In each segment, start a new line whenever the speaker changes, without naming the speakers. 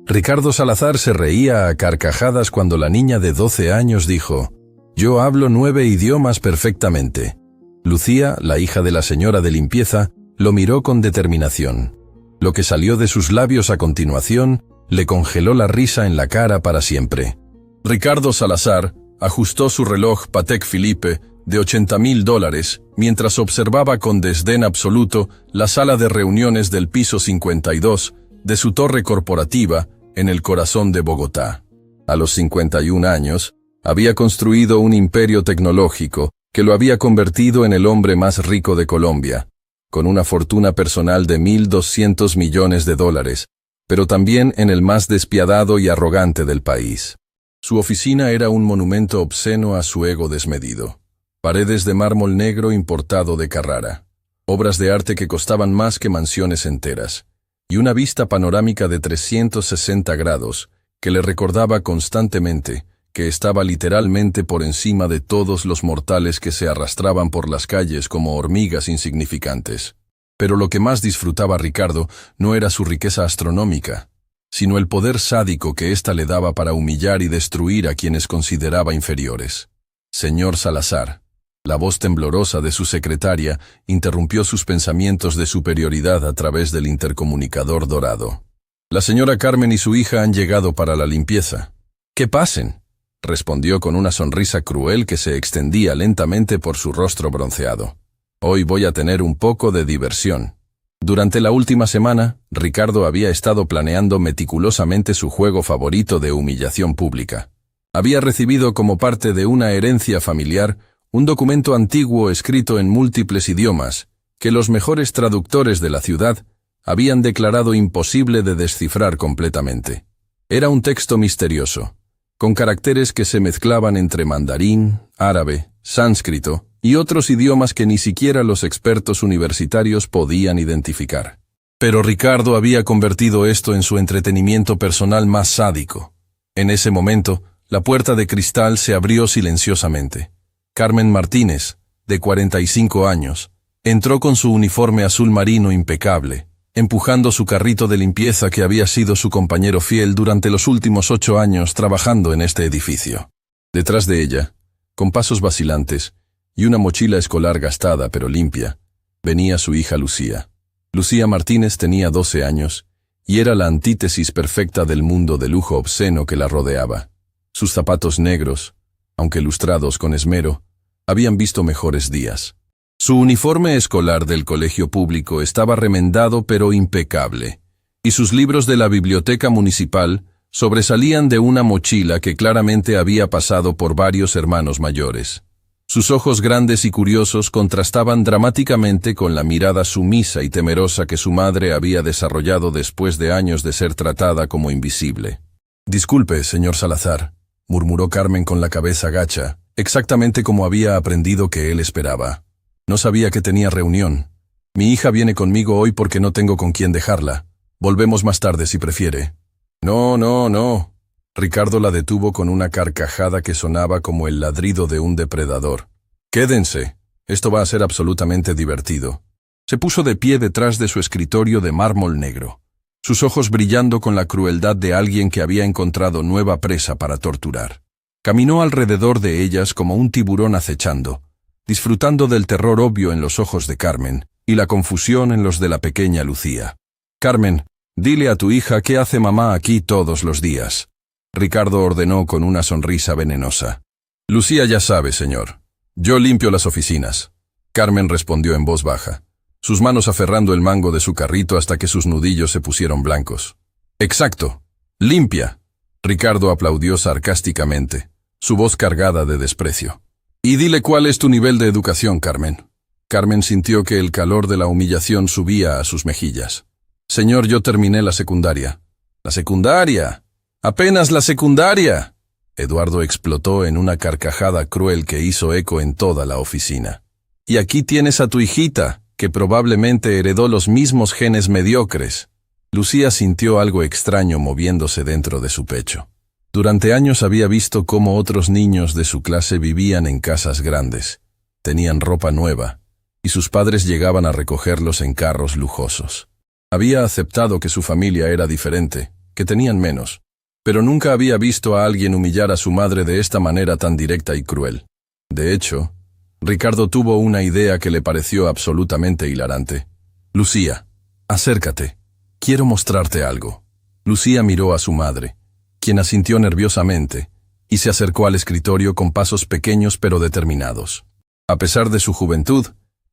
Ricardo Salazar se reía a carcajadas cuando la niña de 12 años dijo: «Yo hablo 9 idiomas perfectamente». Lucía, la hija de la señora de limpieza, lo miró con determinación. Lo que salió de sus labios a continuación le congeló la risa en la cara para siempre. Ricardo Salazar ajustó su reloj Patek Philippe de $80,000 mientras observaba con desdén absoluto la sala de reuniones del piso 52 de su torre corporativa en el corazón de Bogotá. A los 51 años, había construido un imperio tecnológico que lo había convertido en el hombre más rico de Colombia, con una fortuna personal de $1.200 millones, pero también en el más despiadado y arrogante del país. Su oficina era un monumento obsceno a su ego desmedido. Paredes de mármol negro importado de Carrara, obras de arte que costaban más que mansiones enteras, y una vista panorámica de 360 grados que le recordaba constantemente que estaba literalmente por encima de todos los mortales que se arrastraban por las calles como hormigas insignificantes. Pero lo que más disfrutaba Ricardo no era su riqueza astronómica, sino el poder sádico que ésta le daba para humillar y destruir a quienes consideraba inferiores. Señor Salazar. La voz temblorosa de su secretaria interrumpió sus pensamientos de superioridad a través del intercomunicador dorado. La señora Carmen y su hija han llegado para la limpieza. «Que pasen», respondió con una sonrisa cruel que se extendía lentamente por su rostro bronceado. «Hoy voy a tener un poco de diversión». Durante la última semana, Ricardo había estado planeando meticulosamente su juego favorito de humillación pública. Había recibido como parte de una herencia familiar un documento antiguo escrito en múltiples idiomas, que los mejores traductores de la ciudad habían declarado imposible de descifrar completamente. Era un texto misterioso, con caracteres que se mezclaban entre mandarín, árabe, sánscrito y otros idiomas que ni siquiera los expertos universitarios podían identificar. Pero Ricardo había convertido esto en su entretenimiento personal más sádico. En ese momento, la puerta de cristal se abrió silenciosamente. Carmen Martínez, de 45 años, entró con su uniforme azul marino impecable, empujando su carrito de limpieza que había sido su compañero fiel durante los últimos 8 años trabajando en este edificio. Detrás de ella, con pasos vacilantes y una mochila escolar gastada pero limpia, venía su hija Lucía. Lucía Martínez tenía 12 años y era la antítesis perfecta del mundo de lujo obsceno que la rodeaba. Sus zapatos negros, aunque lustrados con esmero, habían visto mejores días. Su uniforme escolar del colegio público estaba remendado pero impecable, y sus libros de la biblioteca municipal sobresalían de una mochila que claramente había pasado por varios hermanos mayores. Sus ojos grandes y curiosos contrastaban dramáticamente con la mirada sumisa y temerosa que su madre había desarrollado después de años de ser tratada como invisible. «Disculpe, señor Salazar», murmuró Carmen con la cabeza gacha, exactamente como había aprendido que él esperaba. «No sabía que tenía reunión. Mi hija viene conmigo hoy porque no tengo con quién dejarla. Volvemos más tarde si prefiere». «No, no, no». Ricardo la detuvo con una carcajada que sonaba como el ladrido de un depredador. «Quédense. Esto va a ser absolutamente divertido». Se puso de pie detrás de su escritorio de mármol negro, sus ojos brillando con la crueldad de alguien que había encontrado nueva presa para torturar. Caminó alrededor de ellas como un tiburón acechando, disfrutando del terror obvio en los ojos de Carmen y la confusión en los de la pequeña Lucía. «Carmen, dile a tu hija qué hace mamá aquí todos los días», Ricardo ordenó con una sonrisa venenosa. «Lucía ya sabe, señor. Yo limpio las oficinas», Carmen respondió en voz baja, sus manos aferrando el mango de su carrito hasta que sus nudillos se pusieron blancos. «Exacto. Limpia», Ricardo aplaudió sarcásticamente, su voz cargada de desprecio. «Y dile cuál es tu nivel de educación, Carmen». Carmen sintió que el calor de la humillación subía a sus mejillas. «Señor, yo terminé la secundaria». «¿La secundaria? ¡Apenas la secundaria!». Eduardo explotó en una carcajada cruel que hizo eco en toda la oficina. «Y aquí tienes a tu hijita, que probablemente heredó los mismos genes mediocres». Lucía sintió algo extraño moviéndose dentro de su pecho. Durante años había visto cómo otros niños de su clase vivían en casas grandes, tenían ropa nueva, y sus padres llegaban a recogerlos en carros lujosos. Había aceptado que su familia era diferente, que tenían menos. Pero nunca había visto a alguien humillar a su madre de esta manera tan directa y cruel. De hecho, Ricardo tuvo una idea que le pareció absolutamente hilarante. «Lucía, acércate. Quiero mostrarte algo». Lucía miró a su madre, quien asintió nerviosamente, y se acercó al escritorio con pasos pequeños pero determinados. A pesar de su juventud,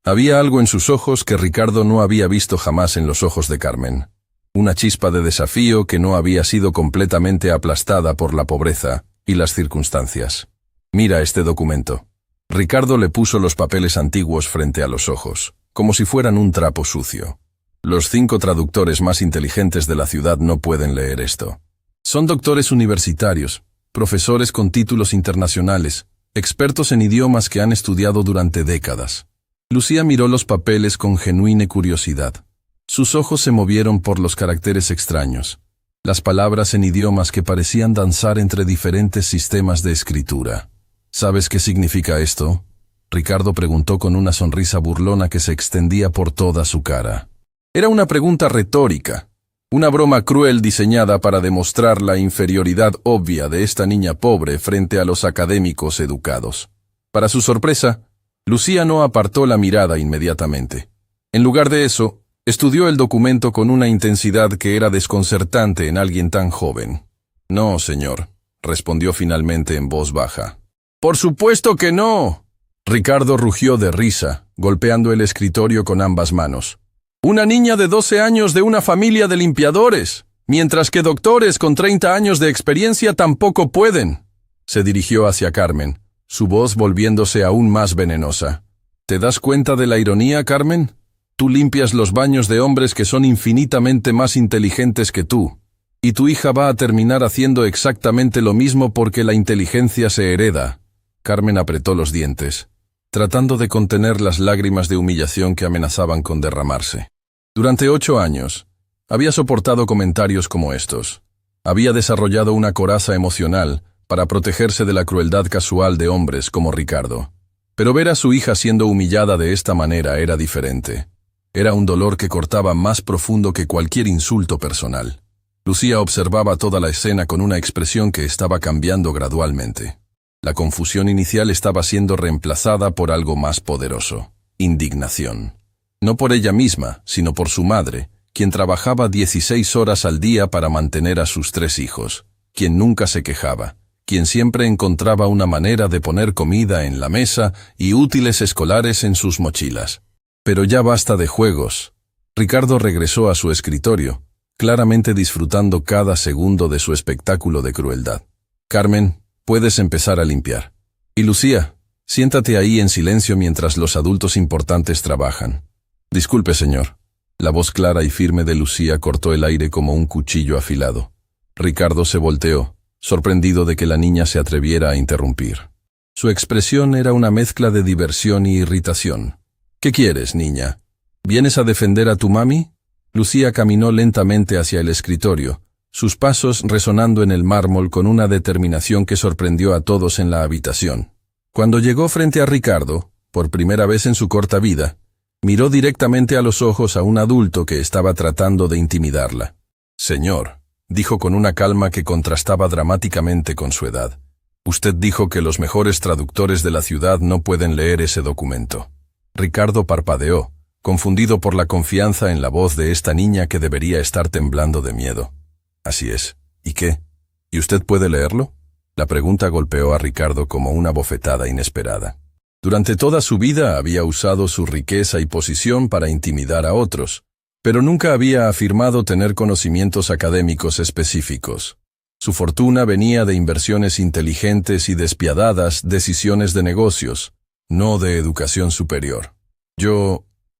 había algo en sus ojos que Ricardo no había visto jamás en los ojos de Carmen. Una chispa de desafío que no había sido completamente aplastada por la pobreza y las circunstancias. «Mira este documento». Ricardo le puso los papeles antiguos frente a los ojos, como si fueran un trapo sucio. Los 5 traductores más inteligentes de la ciudad no pueden leer esto. Son doctores universitarios, profesores con títulos internacionales, expertos en idiomas que han estudiado durante décadas. Lucía miró los papeles con genuina curiosidad. Sus ojos se movieron por los caracteres extraños, las palabras en idiomas que parecían danzar entre diferentes sistemas de escritura. «¿Sabes qué significa esto?», Ricardo preguntó con una sonrisa burlona que se extendía por toda su cara. Era una pregunta retórica, una broma cruel diseñada para demostrar la inferioridad obvia de esta niña pobre frente a los académicos educados. Para su sorpresa, Lucía no apartó la mirada inmediatamente. En lugar de eso, estudió el documento con una intensidad que era desconcertante en alguien tan joven. «No, señor», respondió finalmente en voz baja. «¡Por supuesto que no!», Ricardo rugió de risa, golpeando el escritorio con ambas manos. «Una niña de 12 años de una familia de limpiadores, mientras que doctores con 30 años de experiencia tampoco pueden». Se dirigió hacia Carmen, su voz volviéndose aún más venenosa. «¿Te das cuenta de la ironía, Carmen? Tú limpias los baños de hombres que son infinitamente más inteligentes que tú, y tu hija va a terminar haciendo exactamente lo mismo porque la inteligencia se hereda». Carmen apretó los dientes, tratando de contener las lágrimas de humillación que amenazaban con derramarse. Durante 8 años, había soportado comentarios como estos. Había desarrollado una coraza emocional para protegerse de la crueldad casual de hombres como Ricardo. Pero ver a su hija siendo humillada de esta manera era diferente. Era un dolor que cortaba más profundo que cualquier insulto personal. Lucía observaba toda la escena con una expresión que estaba cambiando gradualmente. La confusión inicial estaba siendo reemplazada por algo más poderoso: indignación. No por ella misma, sino por su madre, quien trabajaba 16 horas al día para mantener a sus 3 hijos, quien nunca se quejaba, quien siempre encontraba una manera de poner comida en la mesa y útiles escolares en sus mochilas. Pero ya basta de juegos. Ricardo regresó a su escritorio, claramente disfrutando cada segundo de su espectáculo de crueldad. «Carmen, puedes empezar a limpiar. Y Lucía, siéntate ahí en silencio mientras los adultos importantes trabajan». «Disculpe, señor». La voz clara y firme de Lucía cortó el aire como un cuchillo afilado. Ricardo se volteó, sorprendido de que la niña se atreviera a interrumpir. Su expresión era una mezcla de diversión y irritación. «¿Qué quieres, niña? ¿Vienes a defender a tu mami?». Lucía caminó lentamente hacia el escritorio, sus pasos resonando en el mármol con una determinación que sorprendió a todos en la habitación. Cuando llegó frente a Ricardo, por primera vez en su corta vida, miró directamente a los ojos a un adulto que estaba tratando de intimidarla. «Señor», dijo con una calma que contrastaba dramáticamente con su edad, «usted dijo que los mejores traductores de la ciudad no pueden leer ese documento». Ricardo parpadeó, confundido por la confianza en la voz de esta niña que debería estar temblando de miedo. «Así es. ¿Y qué? ¿Y usted puede leerlo?». La pregunta golpeó a Ricardo como una bofetada inesperada. Durante toda su vida había usado su riqueza y posición para intimidar a otros, pero nunca había afirmado tener conocimientos académicos específicos. Su fortuna venía de inversiones inteligentes y despiadadas decisiones de negocios, no de educación superior.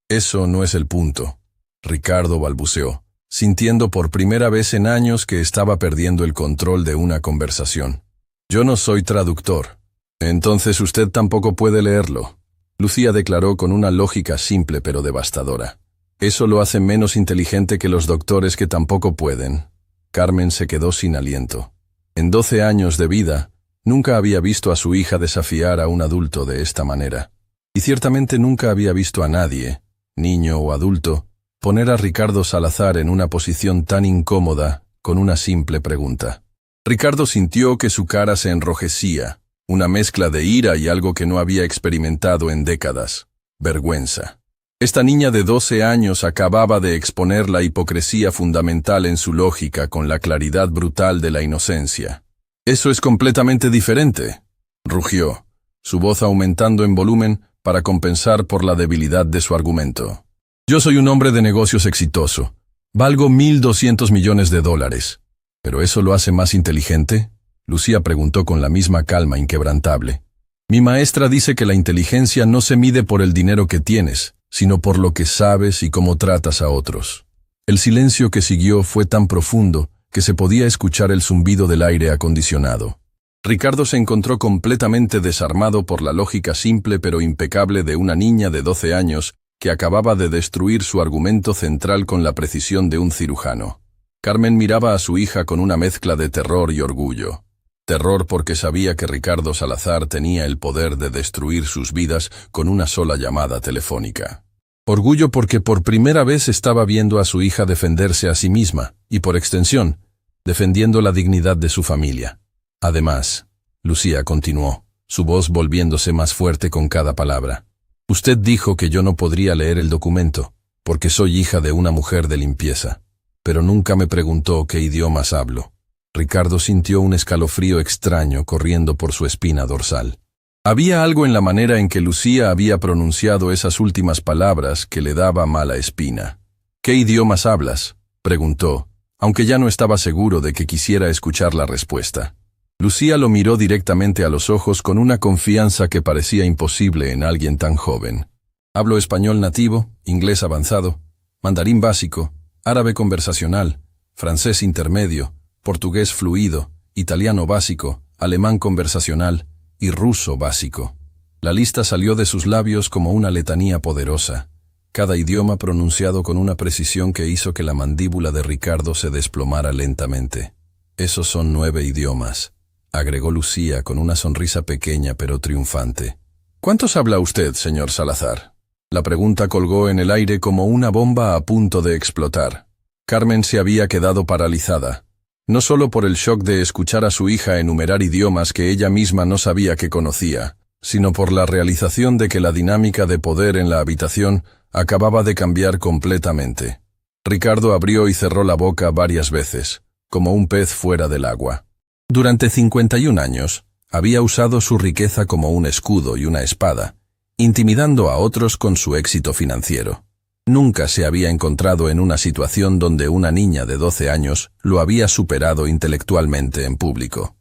Eso no es el punto», Ricardo balbuceó, sintiendo por primera vez en años que estaba perdiendo el control de una conversación. «Yo no soy traductor». «Entonces usted tampoco puede leerlo», Lucía declaró con una lógica simple pero devastadora. «Eso lo hace menos inteligente que los doctores que tampoco pueden». Carmen se quedó sin aliento. En 12 años de vida, nunca había visto a su hija desafiar a un adulto de esta manera. Y ciertamente nunca había visto a nadie, niño o adulto, poner a Ricardo Salazar en una posición tan incómoda con una simple pregunta. Ricardo sintió que su cara se enrojecía, una mezcla de ira y algo que no había experimentado en décadas: vergüenza. Esta niña de 12 años acababa de exponer la hipocresía fundamental en su lógica con la claridad brutal de la inocencia. «Eso es completamente diferente», rugió, su voz aumentando en volumen para compensar por la debilidad de su argumento. «Yo soy un hombre de negocios exitoso. Valgo $1.200 millones. ¿Pero eso lo hace más inteligente?», Lucía preguntó con la misma calma inquebrantable. «Mi maestra dice que la inteligencia no se mide por el dinero que tienes, sino por lo que sabes y cómo tratas a otros». El silencio que siguió fue tan profundo que se podía escuchar el zumbido del aire acondicionado. Ricardo se encontró completamente desarmado por la lógica simple pero impecable de una niña de 12 años que acababa de destruir su argumento central con la precisión de un cirujano. Carmen miraba a su hija con una mezcla de terror y orgullo. Terror porque sabía que Ricardo Salazar tenía el poder de destruir sus vidas con una sola llamada telefónica. Orgullo porque por primera vez estaba viendo a su hija defenderse a sí misma, y por extensión, defendiendo la dignidad de su familia. Además, Lucía continuó, su voz volviéndose más fuerte con cada palabra. «Usted dijo que yo no podría leer el documento, porque soy hija de una mujer de limpieza, pero nunca me preguntó qué idiomas hablo». Ricardo sintió un escalofrío extraño corriendo por su espina dorsal. Había algo en la manera en que Lucía había pronunciado esas últimas palabras que le daba mala espina. «¿Qué idiomas hablas?», preguntó, aunque ya no estaba seguro de que quisiera escuchar la respuesta. Lucía lo miró directamente a los ojos con una confianza que parecía imposible en alguien tan joven. «Hablo español nativo, inglés avanzado, mandarín básico, árabe conversacional, francés intermedio, portugués fluido, italiano básico, alemán conversacional y ruso básico». La lista salió de sus labios como una letanía poderosa, cada idioma pronunciado con una precisión que hizo que la mandíbula de Ricardo se desplomara lentamente. «Esos son 9 idiomas», agregó Lucía con una sonrisa pequeña pero triunfante. «¿Cuántos habla usted, señor Salazar?». La pregunta colgó en el aire como una bomba a punto de explotar. Carmen se había quedado paralizada, no solo por el shock de escuchar a su hija enumerar idiomas que ella misma no sabía que conocía, sino por la realización de que la dinámica de poder en la habitación acababa de cambiar completamente. Ricardo abrió y cerró la boca varias veces, como un pez fuera del agua. Durante 51 años, había usado su riqueza como un escudo y una espada, intimidando a otros con su éxito financiero. Nunca se había encontrado en una situación donde una niña de 12 años lo había superado intelectualmente en público.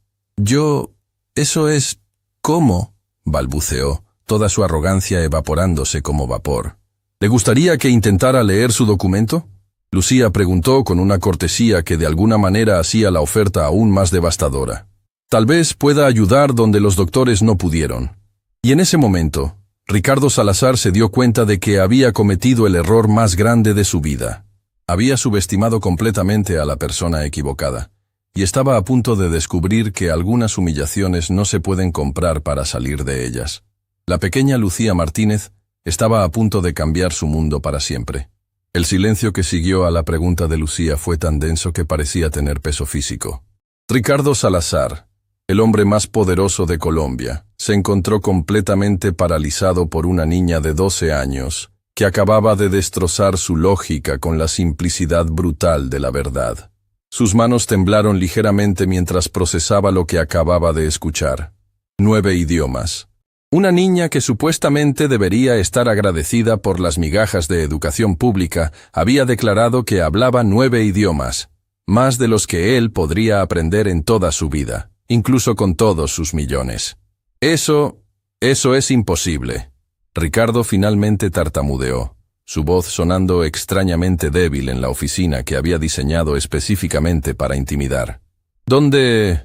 «Eso es... ¿cómo?», balbuceó, toda su arrogancia evaporándose como vapor. «¿Le gustaría que intentara leer su documento?», Lucía preguntó con una cortesía que de alguna manera hacía la oferta aún más devastadora. «Tal vez pueda ayudar donde los doctores no pudieron». Y en ese momento, Ricardo Salazar se dio cuenta de que había cometido el error más grande de su vida. Había subestimado completamente a la persona equivocada, y estaba a punto de descubrir que algunas humillaciones no se pueden comprar para salir de ellas. La pequeña Lucía Martínez estaba a punto de cambiar su mundo para siempre. El silencio que siguió a la pregunta de Lucía fue tan denso que parecía tener peso físico. Ricardo Salazar, el hombre más poderoso de Colombia, se encontró completamente paralizado por una niña de 12 años que acababa de destrozar su lógica con la simplicidad brutal de la verdad. Sus manos temblaron ligeramente mientras procesaba lo que acababa de escuchar. 9 idiomas. Una niña que supuestamente debería estar agradecida por las migajas de educación pública había declarado que hablaba 9 idiomas, más de los que él podría aprender en toda su vida, incluso con todos sus millones. Eso es imposible. Ricardo finalmente tartamudeó, su voz sonando extrañamente débil en la oficina que había diseñado específicamente para intimidar. ¿Dónde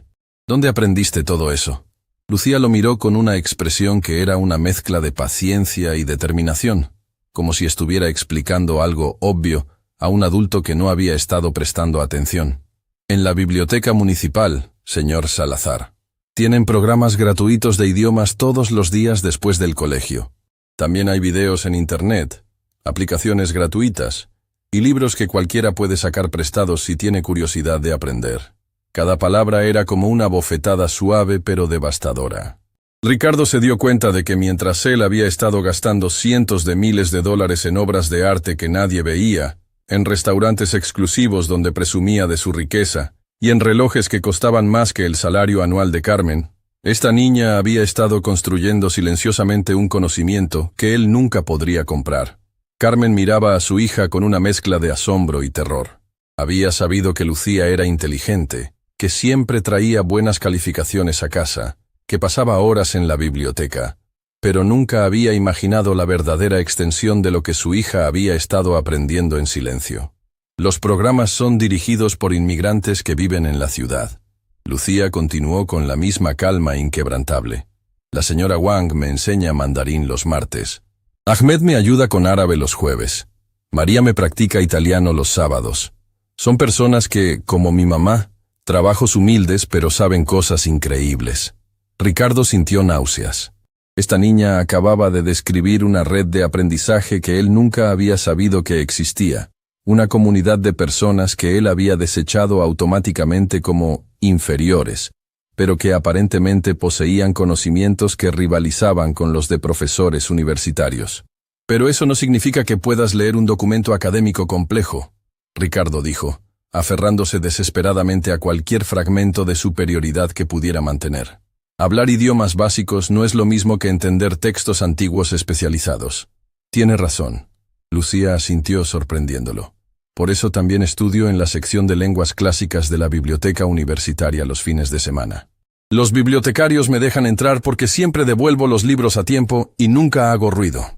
aprendiste todo eso?». Lucía lo miró con una expresión que era una mezcla de paciencia y determinación, como si estuviera explicando algo obvio a un adulto que no había estado prestando atención. «En la biblioteca municipal, señor Salazar. Tienen programas gratuitos de idiomas todos los días después del colegio. También hay videos en internet, aplicaciones gratuitas, y libros que cualquiera puede sacar prestados si tiene curiosidad de aprender. Cada palabra era como una bofetada suave pero devastadora. Ricardo se dio cuenta de que mientras él había estado gastando cientos de miles de dólares en obras de arte que nadie veía, en restaurantes exclusivos donde presumía de su riqueza, y en relojes que costaban más que el salario anual de Carmen, esta niña había estado construyendo silenciosamente un conocimiento que él nunca podría comprar. Carmen miraba a su hija con una mezcla de asombro y terror. Había sabido que Lucía era inteligente, que siempre traía buenas calificaciones a casa, que pasaba horas en la biblioteca, pero nunca había imaginado la verdadera extensión de lo que su hija había estado aprendiendo en silencio. Los programas son dirigidos por inmigrantes que viven en la ciudad. Lucía continuó con la misma calma inquebrantable. La señora Wang me enseña mandarín los martes. Ahmed me ayuda con árabe los jueves. María me practica italiano los sábados. Son personas que, como mi mamá, trabajos humildes pero saben cosas increíbles. Ricardo sintió náuseas. Esta niña acababa de describir una red de aprendizaje que él nunca había sabido que existía, una comunidad de personas que él había desechado automáticamente como inferiores, pero que aparentemente poseían conocimientos que rivalizaban con los de profesores universitarios. Pero eso no significa que puedas leer un documento académico complejo, Ricardo dijo, aferrándose desesperadamente a cualquier fragmento de superioridad que pudiera mantener. Hablar idiomas básicos no es lo mismo que entender textos antiguos especializados. Tiene razón. Lucía asintió sorprendiéndolo. Por eso también estudio en la sección de lenguas clásicas de la biblioteca universitaria los fines de semana. Los bibliotecarios me dejan entrar porque siempre devuelvo los libros a tiempo y nunca hago ruido.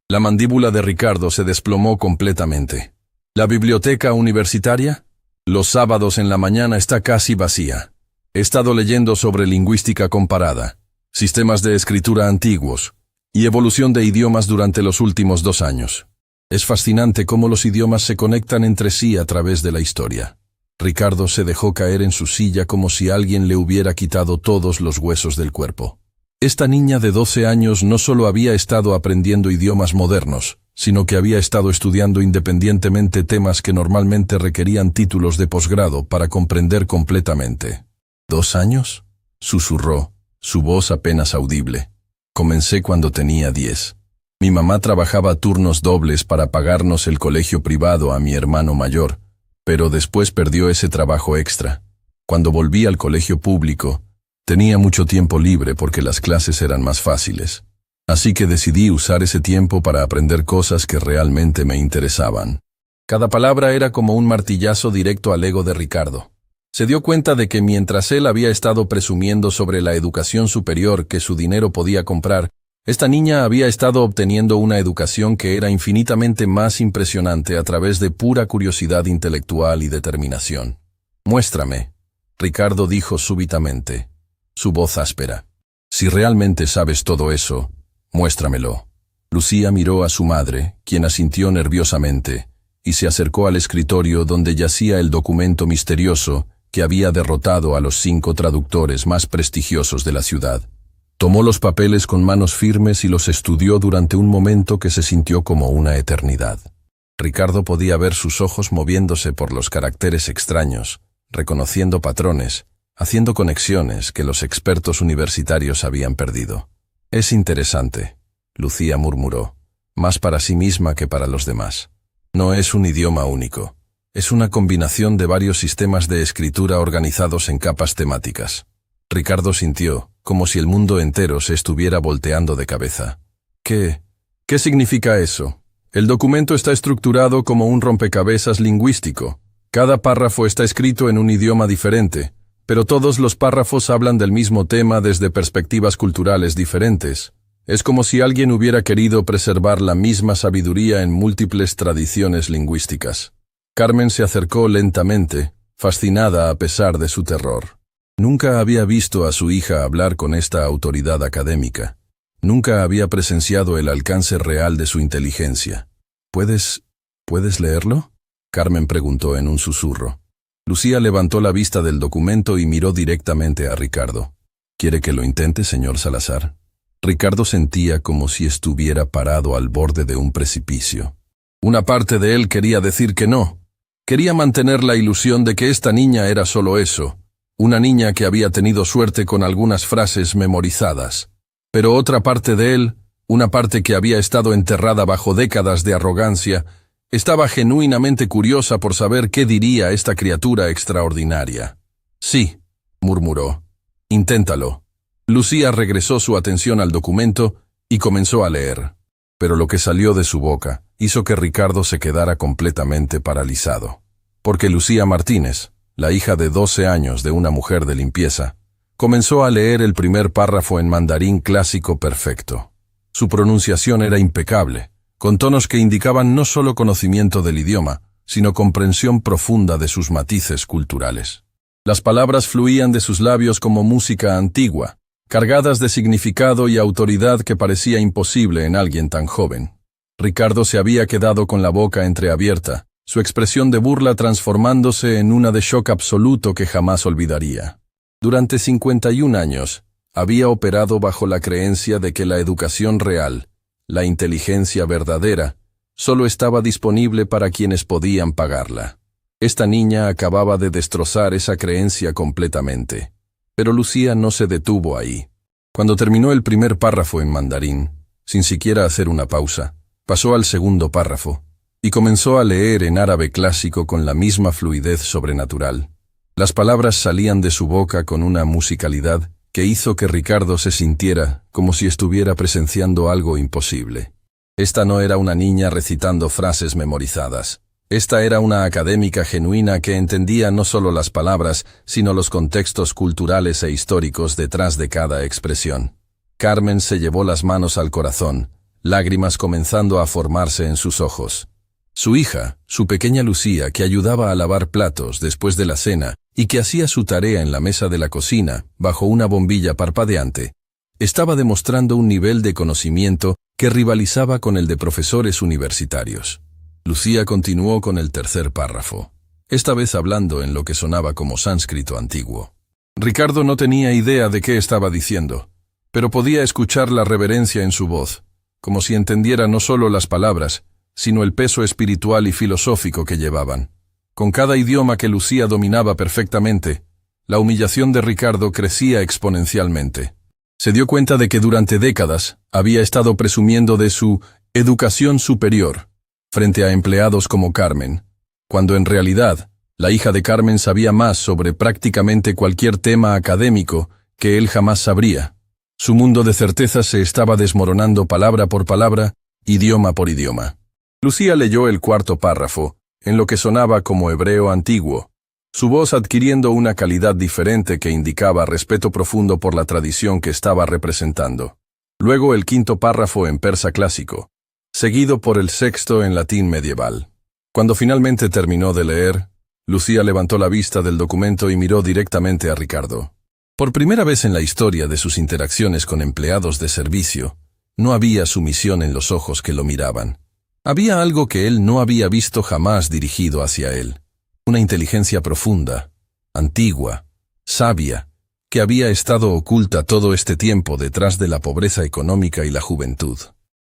La mandíbula de Ricardo se desplomó completamente. ¿La biblioteca universitaria? Los sábados en la mañana está casi vacía. He estado leyendo sobre lingüística comparada, sistemas de escritura antiguos y evolución de idiomas durante los últimos 2 años. Es fascinante cómo los idiomas se conectan entre sí a través de la historia. Ricardo se dejó caer en su silla como si alguien le hubiera quitado todos los huesos del cuerpo. Esta niña de 12 años no solo había estado aprendiendo idiomas modernos, sino que había estado estudiando independientemente temas que normalmente requerían títulos de posgrado para comprender completamente. ¿2 años? Susurró, su voz apenas audible. Comencé cuando tenía 10. Mi mamá trabajaba turnos dobles para pagarnos el colegio privado a mi hermano mayor, pero después perdió ese trabajo extra. Cuando volví al colegio público, tenía mucho tiempo libre porque las clases eran más fáciles. Así que decidí usar ese tiempo para aprender cosas que realmente me interesaban. Cada palabra era como un martillazo directo al ego de Ricardo. Se dio cuenta de que mientras él había estado presumiendo sobre la educación superior que su dinero podía comprar, esta niña había estado obteniendo una educación que era infinitamente más impresionante a través de pura curiosidad intelectual y determinación. «Muéstrame», Ricardo dijo súbitamente, su voz áspera. «Si realmente sabes todo eso, muéstramelo». Lucía miró a su madre, quien asintió nerviosamente, y se acercó al escritorio donde yacía el documento misterioso que había derrotado a los 5 traductores más prestigiosos de la ciudad. Tomó los papeles con manos firmes y los estudió durante un momento que se sintió como una eternidad. Ricardo podía ver sus ojos moviéndose por los caracteres extraños, reconociendo patrones, haciendo conexiones que los expertos universitarios habían perdido. «Es interesante», Lucía murmuró, más para sí misma que para los demás. «No es un idioma único. Es una combinación de varios sistemas de escritura organizados en capas temáticas». Ricardo sintió, como si el mundo entero se estuviera volteando de cabeza. ¿Qué significa eso? El documento está estructurado como un rompecabezas lingüístico. Cada párrafo está escrito en un idioma diferente, pero todos los párrafos hablan del mismo tema desde perspectivas culturales diferentes. Es como si alguien hubiera querido preservar la misma sabiduría en múltiples tradiciones lingüísticas. Carmen se acercó lentamente, fascinada a pesar de su terror. Nunca había visto a su hija hablar con esta autoridad académica. Nunca había presenciado el alcance real de su inteligencia. ¿Puedes leerlo?», Carmen preguntó en un susurro. Lucía levantó la vista del documento y miró directamente a Ricardo. «¿Quiere que lo intente, señor Salazar?». Ricardo sentía como si estuviera parado al borde de un precipicio. Una parte de él quería decir que no. Quería mantener la ilusión de que esta niña era solo eso, una niña que había tenido suerte con algunas frases memorizadas. Pero otra parte de él, una parte que había estado enterrada bajo décadas de arrogancia, estaba genuinamente curiosa por saber qué diría esta criatura extraordinaria. Sí, murmuró. Inténtalo. Lucía regresó su atención al documento y comenzó a leer. Pero lo que salió de su boca hizo que Ricardo se quedara completamente paralizado. Porque Lucía Martínez, la hija de 12 años de una mujer de limpieza, comenzó a leer el primer párrafo en mandarín clásico perfecto. Su pronunciación era impecable, con tonos que indicaban no solo conocimiento del idioma, sino comprensión profunda de sus matices culturales. Las palabras fluían de sus labios como música antigua, cargadas de significado y autoridad que parecía imposible en alguien tan joven. Ricardo se había quedado con la boca entreabierta, su expresión de burla transformándose en una de shock absoluto que jamás olvidaría. Durante 51 años, había operado bajo la creencia de que la educación real, la inteligencia verdadera, solo estaba disponible para quienes podían pagarla. Esta niña acababa de destrozar esa creencia completamente. Pero Lucía no se detuvo ahí. Cuando terminó el primer párrafo en mandarín, sin siquiera hacer una pausa, pasó al segundo párrafo y comenzó a leer en árabe clásico con la misma fluidez sobrenatural. Las palabras salían de su boca con una musicalidad que hizo que Ricardo se sintiera como si estuviera presenciando algo imposible. Esta no era una niña recitando frases memorizadas. Esta era una académica genuina que entendía no solo las palabras, sino los contextos culturales e históricos detrás de cada expresión. Carmen se llevó las manos al corazón, lágrimas comenzando a formarse en sus ojos. Su hija, su pequeña Lucía, que ayudaba a lavar platos después de la cena y que hacía su tarea en la mesa de la cocina, bajo una bombilla parpadeante, estaba demostrando un nivel de conocimiento que rivalizaba con el de profesores universitarios. Lucía continuó con el tercer párrafo, esta vez hablando en lo que sonaba como sánscrito antiguo. Ricardo no tenía idea de qué estaba diciendo, pero podía escuchar la reverencia en su voz, como si entendiera no solo las palabras, sino el peso espiritual y filosófico que llevaban. Con cada idioma que Lucía dominaba perfectamente, la humillación de Ricardo crecía exponencialmente. Se dio cuenta de que durante décadas había estado presumiendo de su educación superior frente a empleados como Carmen, cuando en realidad la hija de Carmen sabía más sobre prácticamente cualquier tema académico que él jamás sabría. Su mundo de certezas se estaba desmoronando palabra por palabra, idioma por idioma. Lucía leyó el cuarto párrafo, en lo que sonaba como hebreo antiguo, su voz adquiriendo una calidad diferente que indicaba respeto profundo por la tradición que estaba representando. Luego el quinto párrafo en persa clásico, seguido por el sexto en latín medieval. Cuando finalmente terminó de leer, Lucía levantó la vista del documento y miró directamente a Ricardo. Por primera vez en la historia de sus interacciones con empleados de servicio, no había sumisión en los ojos que lo miraban. Había algo que él no había visto jamás dirigido hacia él. Una inteligencia profunda, antigua, sabia, que había estado oculta todo este tiempo detrás de la pobreza económica y la juventud.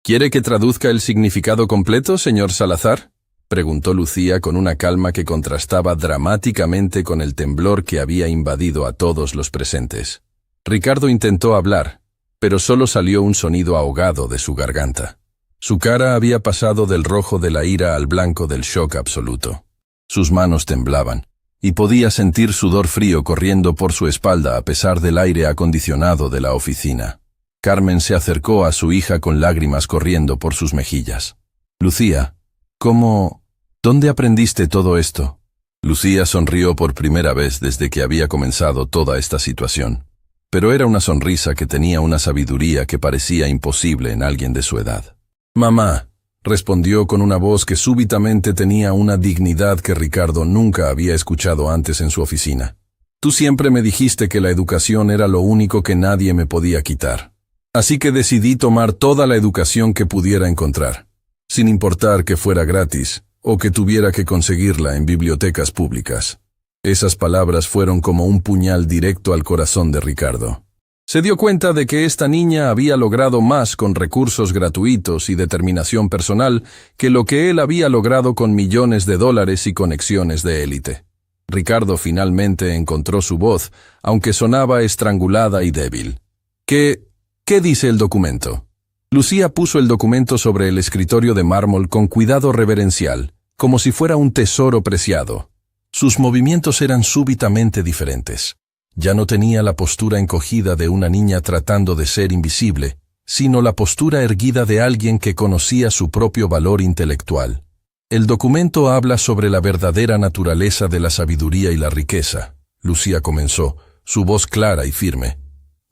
¿Quiere que traduzca el significado completo, señor Salazar?, preguntó Lucía con una calma que contrastaba dramáticamente con el temblor que había invadido a todos los presentes. Ricardo intentó hablar, pero solo salió un sonido ahogado de su garganta. Su cara había pasado del rojo de la ira al blanco del shock absoluto. Sus manos temblaban, y podía sentir sudor frío corriendo por su espalda a pesar del aire acondicionado de la oficina. Carmen se acercó a su hija con lágrimas corriendo por sus mejillas. Lucía, ¿dónde aprendiste todo esto? Lucía sonrió por primera vez desde que había comenzado toda esta situación, pero era una sonrisa que tenía una sabiduría que parecía imposible en alguien de su edad. Mamá, respondió con una voz que súbitamente tenía una dignidad que Ricardo nunca había escuchado antes en su oficina. Tú siempre me dijiste que la educación era lo único que nadie me podía quitar. Así que decidí tomar toda la educación que pudiera encontrar, sin importar que fuera gratis o que tuviera que conseguirla en bibliotecas públicas. Esas palabras fueron como un puñal directo al corazón de Ricardo. Se dio cuenta de que esta niña había logrado más con recursos gratuitos y determinación personal que lo que él había logrado con millones de dólares y conexiones de élite. Ricardo finalmente encontró su voz, aunque sonaba estrangulada y débil. ¿Qué dice el documento? Lucía puso el documento sobre el escritorio de mármol con cuidado reverencial, como si fuera un tesoro preciado. Sus movimientos eran súbitamente diferentes. Ya no tenía la postura encogida de una niña tratando de ser invisible, sino la postura erguida de alguien que conocía su propio valor intelectual. El documento habla sobre la verdadera naturaleza de la sabiduría y la riqueza. Lucía comenzó, su voz clara y firme.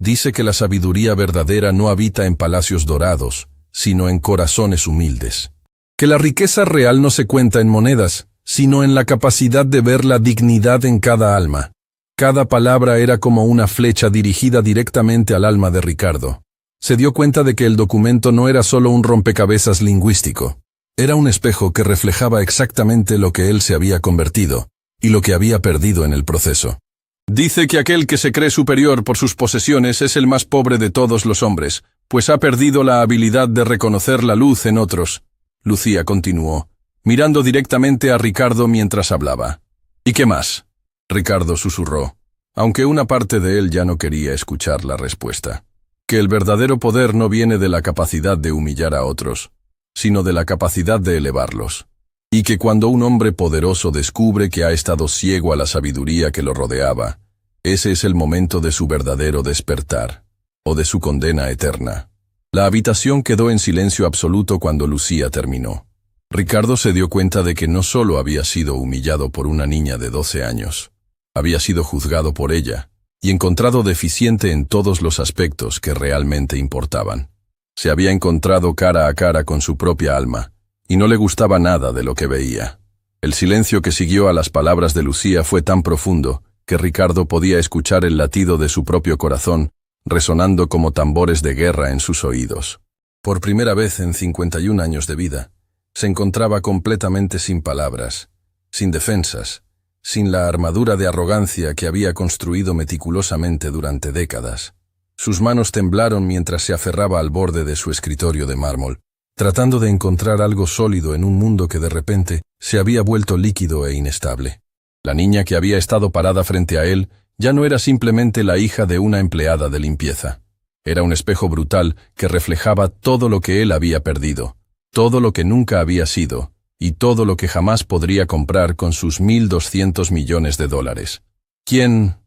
Dice que la sabiduría verdadera no habita en palacios dorados, sino en corazones humildes. Que la riqueza real no se cuenta en monedas, sino en la capacidad de ver la dignidad en cada alma. Cada palabra era como una flecha dirigida directamente al alma de Ricardo. Se dio cuenta de que el documento no era solo un rompecabezas lingüístico. Era un espejo que reflejaba exactamente lo que él se había convertido, y lo que había perdido en el proceso. Dice que aquel que se cree superior por sus posesiones es el más pobre de todos los hombres, pues ha perdido la habilidad de reconocer la luz en otros. Lucía continuó, mirando directamente a Ricardo mientras hablaba. ¿Y qué más? Ricardo susurró, aunque una parte de él ya no quería escuchar la respuesta. Que el verdadero poder no viene de la capacidad de humillar a otros, sino de la capacidad de elevarlos. Y que cuando un hombre poderoso descubre que ha estado ciego a la sabiduría que lo rodeaba, ese es el momento de su verdadero despertar, o de su condena eterna. La habitación quedó en silencio absoluto cuando Lucía terminó. Ricardo se dio cuenta de que no solo había sido humillado por una niña de 12 años, había sido juzgado por ella, y encontrado deficiente en todos los aspectos que realmente importaban. Se había encontrado cara a cara con su propia alma, y no le gustaba nada de lo que veía. El silencio que siguió a las palabras de Lucía fue tan profundo que Ricardo podía escuchar el latido de su propio corazón, resonando como tambores de guerra en sus oídos. Por primera vez en 51 años de vida, se encontraba completamente sin palabras, sin defensas, sin la armadura de arrogancia que había construido meticulosamente durante décadas. Sus manos temblaron mientras se aferraba al borde de su escritorio de mármol, tratando de encontrar algo sólido en un mundo que de repente se había vuelto líquido e inestable. La niña que había estado parada frente a él ya no era simplemente la hija de una empleada de limpieza. Era un espejo brutal que reflejaba todo lo que él había perdido, todo lo que nunca había sido, y todo lo que jamás podría comprar con sus 1.200 millones de dólares. ¿Quién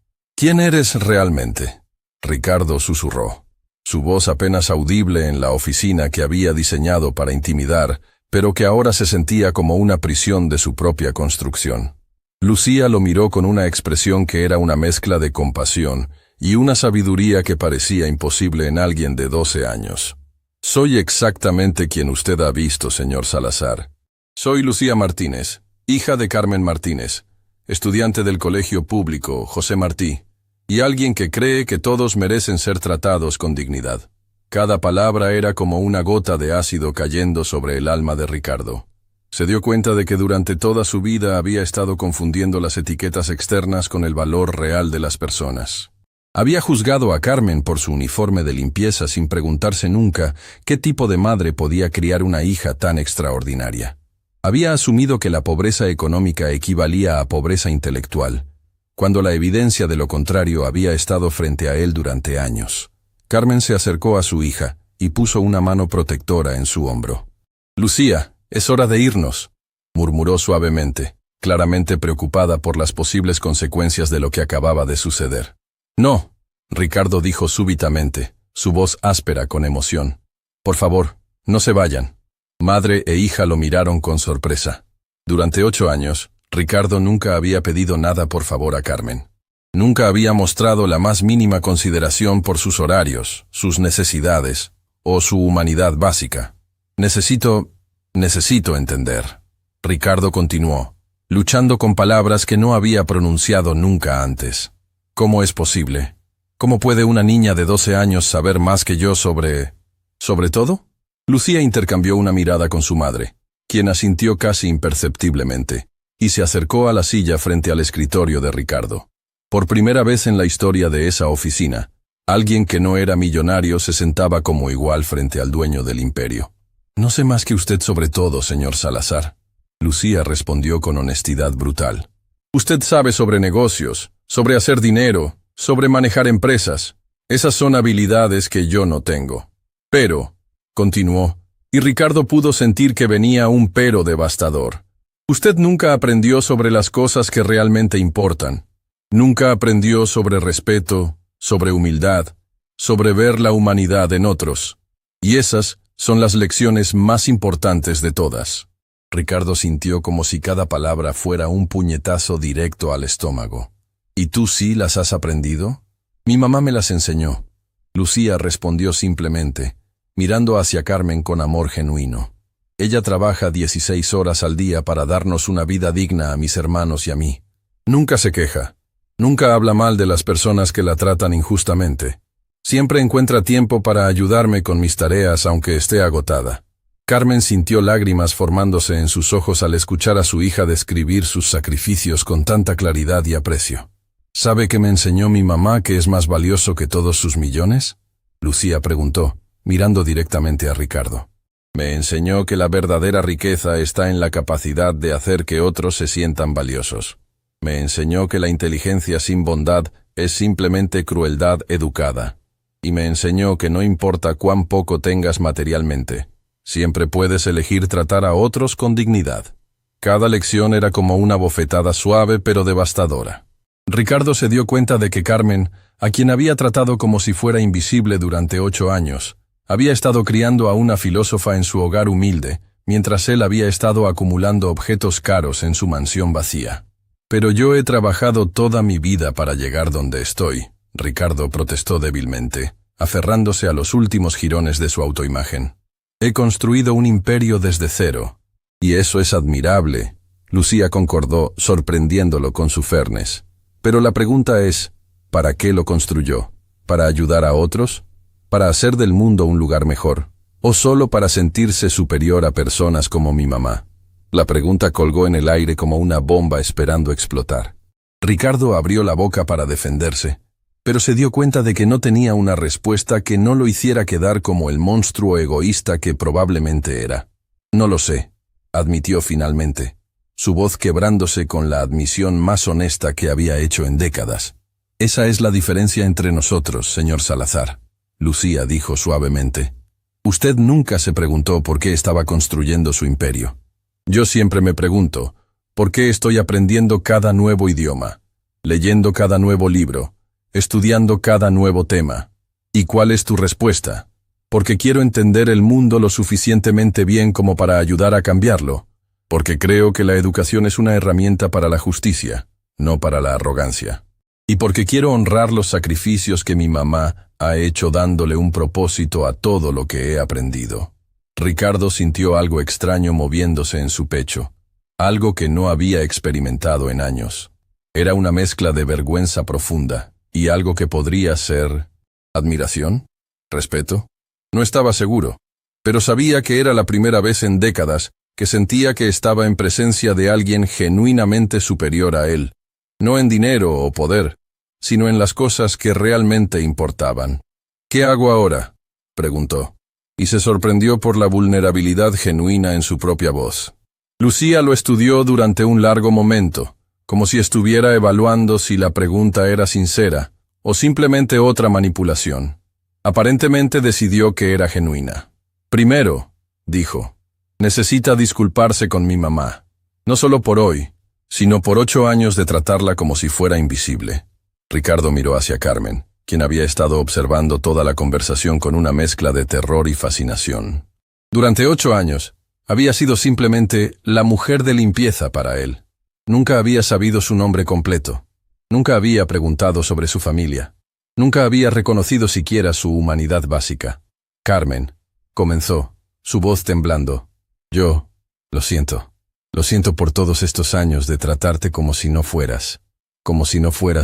eres realmente? Ricardo susurró. Su voz apenas audible en la oficina que había diseñado para intimidar, pero que ahora se sentía como una prisión de su propia construcción. Lucía lo miró con una expresión que era una mezcla de compasión y una sabiduría que parecía imposible en alguien de 12 años. Soy exactamente quien usted ha visto, señor Salazar. Soy Lucía Martínez, hija de Carmen Martínez, estudiante del colegio público José Martí, y alguien que cree que todos merecen ser tratados con dignidad. Cada palabra era como una gota de ácido cayendo sobre el alma de Ricardo. Se dio cuenta de que durante toda su vida había estado confundiendo las etiquetas externas con el valor real de las personas. Había juzgado a Carmen por su uniforme de limpieza sin preguntarse nunca qué tipo de madre podía criar una hija tan extraordinaria. Había asumido que la pobreza económica equivalía a pobreza intelectual, cuando la evidencia de lo contrario había estado frente a él durante años. Carmen se acercó a su hija y puso una mano protectora en su hombro. «Lucía, es hora de irnos», murmuró suavemente, claramente preocupada por las posibles consecuencias de lo que acababa de suceder. «No», Ricardo dijo súbitamente, su voz áspera con emoción. «Por favor, no se vayan». Madre e hija lo miraron con sorpresa. Durante 8 años, Ricardo nunca había pedido nada por favor a Carmen. Nunca había mostrado la más mínima consideración por sus horarios, sus necesidades o su humanidad básica. Necesito entender. Ricardo continuó, luchando con palabras que no había pronunciado nunca antes. ¿Cómo es posible? ¿Cómo puede una niña de 12 años saber más que yo sobre todo? Lucía intercambió una mirada con su madre, quien asintió casi imperceptiblemente, y se acercó a la silla frente al escritorio de Ricardo. Por primera vez en la historia de esa oficina, Alguien que no era millonario se sentaba como igual frente al dueño del imperio. No sé más que usted sobre todo, señor Salazar. Lucía respondió con honestidad brutal. Usted sabe sobre negocios, sobre hacer dinero, sobre manejar empresas. Esas son habilidades que yo no tengo. Pero, continuó, y Ricardo pudo sentir que venía un pero devastador. Usted nunca aprendió sobre las cosas que realmente importan. Nunca aprendió sobre respeto, sobre humildad, sobre ver la humanidad en otros. Y esas son las lecciones más importantes de todas. Ricardo sintió como si cada palabra fuera un puñetazo directo al estómago. ¿Y tú sí las has aprendido? Mi mamá me las enseñó. Lucía respondió simplemente, mirando hacia Carmen con amor genuino. Ella trabaja 16 horas al día para darnos una vida digna a mis hermanos y a mí. Nunca se queja. Nunca habla mal de las personas que la tratan injustamente. Siempre encuentra tiempo para ayudarme con mis tareas aunque esté agotada. Carmen sintió lágrimas formándose en sus ojos al escuchar a su hija describir sus sacrificios con tanta claridad y aprecio. ¿Sabe que me enseñó mi mamá que es más valioso que todos sus millones? Lucía preguntó, mirando directamente a Ricardo. Me enseñó que la verdadera riqueza está en la capacidad de hacer que otros se sientan valiosos. Me enseñó que la inteligencia sin bondad es simplemente crueldad educada. Y me enseñó que no importa cuán poco tengas materialmente, siempre puedes elegir tratar a otros con dignidad. Cada lección era como una bofetada suave pero devastadora. Ricardo se dio cuenta de que Carmen, a quien había tratado como si fuera invisible durante 8 años, había estado criando a una filósofa en su hogar humilde, mientras él había estado acumulando objetos caros en su mansión vacía. Pero yo he trabajado toda mi vida para llegar donde estoy, Ricardo protestó débilmente, aferrándose a los últimos jirones de su autoimagen. He construido un imperio desde cero. Y eso es admirable, Lucía concordó, sorprendiéndolo con su fairness. Pero la pregunta es, ¿para qué lo construyó? ¿Para ayudar a otros? ¿Para hacer del mundo un lugar mejor? ¿O solo para sentirse superior a personas como mi mamá? La pregunta colgó en el aire como una bomba esperando explotar. Ricardo abrió la boca para defenderse, pero se dio cuenta de que no tenía una respuesta que no lo hiciera quedar como el monstruo egoísta que probablemente era. No lo sé, admitió finalmente, su voz quebrándose con la admisión más honesta que había hecho en décadas. Esa es la diferencia entre nosotros, señor Salazar, Lucía dijo suavemente. Usted nunca se preguntó por qué estaba construyendo su imperio. Yo siempre me pregunto, ¿por qué estoy aprendiendo cada nuevo idioma, leyendo cada nuevo libro, estudiando cada nuevo tema? ¿Y cuál es tu respuesta? Porque quiero entender el mundo lo suficientemente bien como para ayudar a cambiarlo. Porque creo que la educación es una herramienta para la justicia, no para la arrogancia. Y porque quiero honrar los sacrificios que mi mamá ha hecho dándole un propósito a todo lo que he aprendido. Ricardo sintió algo extraño moviéndose en su pecho, algo que no había experimentado en años. Era una mezcla de vergüenza profunda y algo que podría ser admiración, respeto. No estaba seguro, pero sabía que era la primera vez en décadas que sentía que estaba en presencia de alguien genuinamente superior a él, no en dinero o poder, sino en las cosas que realmente importaban. ¿Qué hago ahora?, preguntó, y se sorprendió por la vulnerabilidad genuina en su propia voz. Lucía lo estudió durante un largo momento, como si estuviera evaluando si la pregunta era sincera o simplemente otra manipulación. Aparentemente decidió que era genuina. Primero, dijo, necesita disculparse con mi mamá, no solo por hoy, sino por 8 años de tratarla como si fuera invisible. Ricardo miró hacia Carmen, quien había estado observando toda la conversación con una mezcla de terror y fascinación. Durante 8 años, había sido simplemente la mujer de limpieza para él. Nunca había sabido su nombre completo. Nunca había preguntado sobre su familia. Nunca había reconocido siquiera su humanidad básica. Carmen, comenzó, su voz temblando. Lo siento por todos estos años de tratarte como si no fueras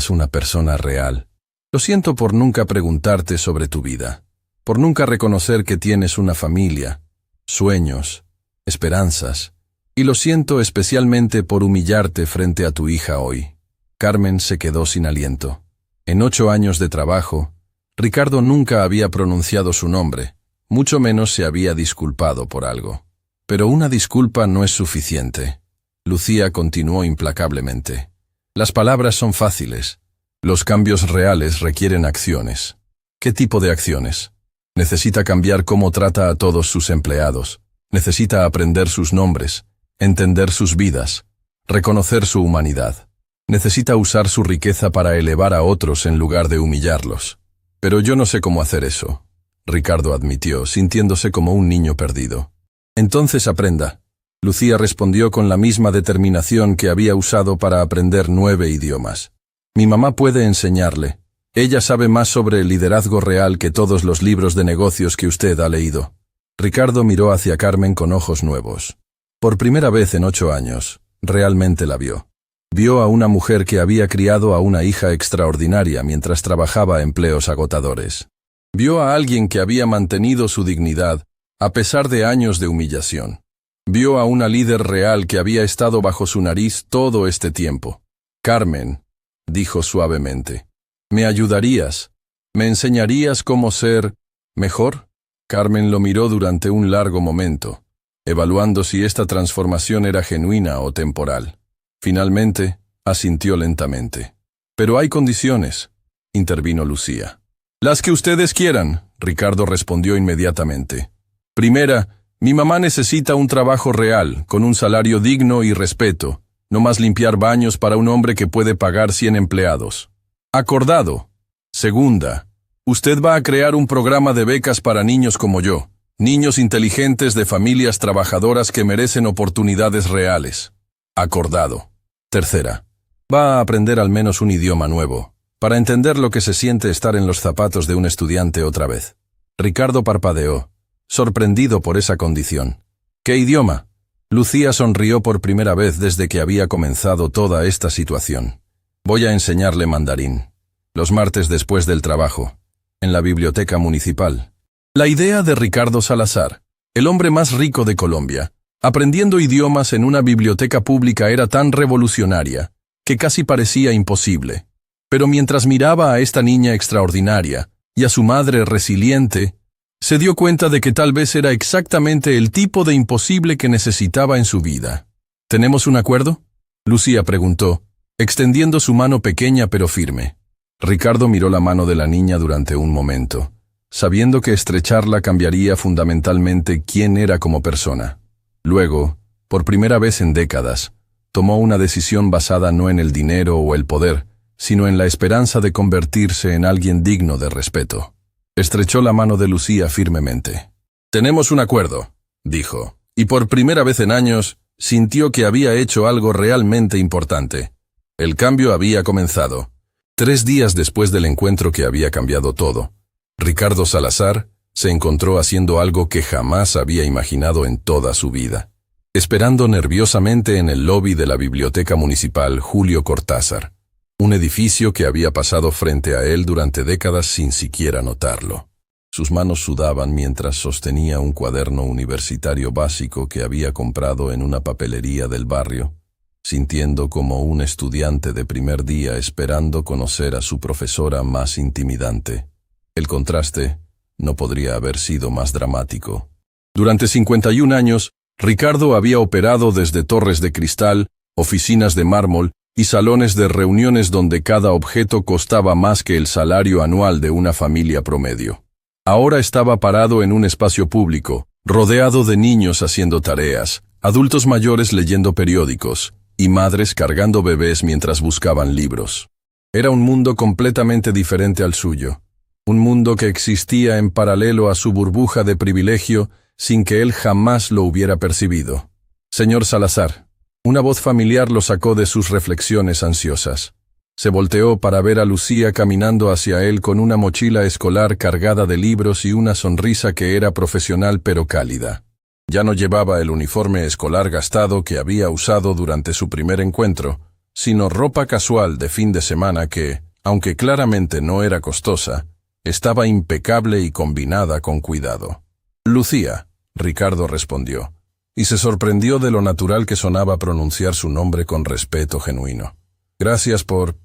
una persona real. Lo siento por nunca preguntarte sobre tu vida, por nunca reconocer que tienes una familia, sueños, esperanzas, y lo siento especialmente por humillarte frente a tu hija hoy. Carmen se quedó sin aliento. En 8 años de trabajo, Ricardo nunca había pronunciado su nombre, mucho menos se había disculpado por algo. Pero una disculpa no es suficiente. Lucía continuó implacablemente. Las palabras son fáciles. Los cambios reales requieren acciones. ¿Qué tipo de acciones? Necesita cambiar cómo trata a todos sus empleados. Necesita aprender sus nombres, entender sus vidas, reconocer su humanidad. Necesita usar su riqueza para elevar a otros en lugar de humillarlos. Pero yo no sé cómo hacer eso, Ricardo admitió, sintiéndose como un niño perdido. Entonces aprenda. Lucía respondió con la misma determinación que había usado para aprender 9 idiomas. Mi mamá puede enseñarle. Ella sabe más sobre el liderazgo real que todos los libros de negocios que usted ha leído. Ricardo miró hacia Carmen con ojos nuevos. Por primera vez en 8 años, realmente la vio. Vio a una mujer que había criado a una hija extraordinaria mientras trabajaba empleos agotadores. Vio a alguien que había mantenido su dignidad a pesar de años de humillación. Vio a una líder real que había estado bajo su nariz todo este tiempo. Carmen, dijo suavemente, ¿me ayudarías? ¿Me enseñarías cómo ser mejor? Carmen lo miró durante un largo momento, evaluando si esta transformación era genuina o temporal. Finalmente, asintió lentamente. Pero hay condiciones, intervino Lucía. Las que ustedes quieran, Ricardo respondió inmediatamente. Primera, mi mamá necesita un trabajo real, con un salario digno y respeto, no más limpiar baños para un hombre que puede pagar 100 empleados. Acordado. Segunda, usted va a crear un programa de becas para niños como yo, niños inteligentes de familias trabajadoras que merecen oportunidades reales. Acordado. Tercera, va a aprender al menos un idioma nuevo, para entender lo que se siente estar en los zapatos de un estudiante otra vez. Ricardo parpadeó, sorprendido por esa condición. ¿Qué idioma? Lucía sonrió por primera vez desde que había comenzado toda esta situación. Voy a enseñarle mandarín. Los martes después del trabajo, en la biblioteca municipal. La idea de Ricardo Salazar, el hombre más rico de Colombia, aprendiendo idiomas en una biblioteca pública era tan revolucionaria, que casi parecía imposible. Pero mientras miraba a esta niña extraordinaria, y a su madre resiliente, se dio cuenta de que tal vez era exactamente el tipo de imposible que necesitaba en su vida. ¿Tenemos un acuerdo?, Lucía preguntó, extendiendo su mano pequeña pero firme. Ricardo miró la mano de la niña durante un momento, sabiendo que estrecharla cambiaría fundamentalmente quién era como persona. Luego, por primera vez en décadas, tomó una decisión basada no en el dinero o el poder, sino en la esperanza de convertirse en alguien digno de respeto. Estrechó la mano de Lucía firmemente. «Tenemos un acuerdo», dijo, y por primera vez en años sintió que había hecho algo realmente importante. El cambio había comenzado. 3 días después del encuentro que había cambiado todo, Ricardo Salazar se encontró haciendo algo que jamás había imaginado en toda su vida. Esperando nerviosamente en el lobby de la biblioteca municipal Julio Cortázar, un edificio que había pasado frente a él durante décadas sin siquiera notarlo. Sus manos sudaban mientras sostenía un cuaderno universitario básico que había comprado en una papelería del barrio, sintiendo como un estudiante de primer día esperando conocer a su profesora más intimidante. El contraste no podría haber sido más dramático. Durante 51 años, Ricardo había operado desde torres de cristal, oficinas de mármol y salones de reuniones donde cada objeto costaba más que el salario anual de una familia promedio. Ahora estaba parado en un espacio público, rodeado de niños haciendo tareas, adultos mayores leyendo periódicos, y madres cargando bebés mientras buscaban libros. Era un mundo completamente diferente al suyo, un mundo que existía en paralelo a su burbuja de privilegio sin que él jamás lo hubiera percibido. «Señor Salazar». Una voz familiar lo sacó de sus reflexiones ansiosas. Se volteó para ver a Lucía caminando hacia él con una mochila escolar cargada de libros y una sonrisa que era profesional pero cálida. Ya no llevaba el uniforme escolar gastado que había usado durante su primer encuentro, sino ropa casual de fin de semana que, aunque claramente no era costosa, estaba impecable y combinada con cuidado. «Lucía», Ricardo respondió, y se sorprendió de lo natural que sonaba pronunciar su nombre con respeto genuino. «Gracias por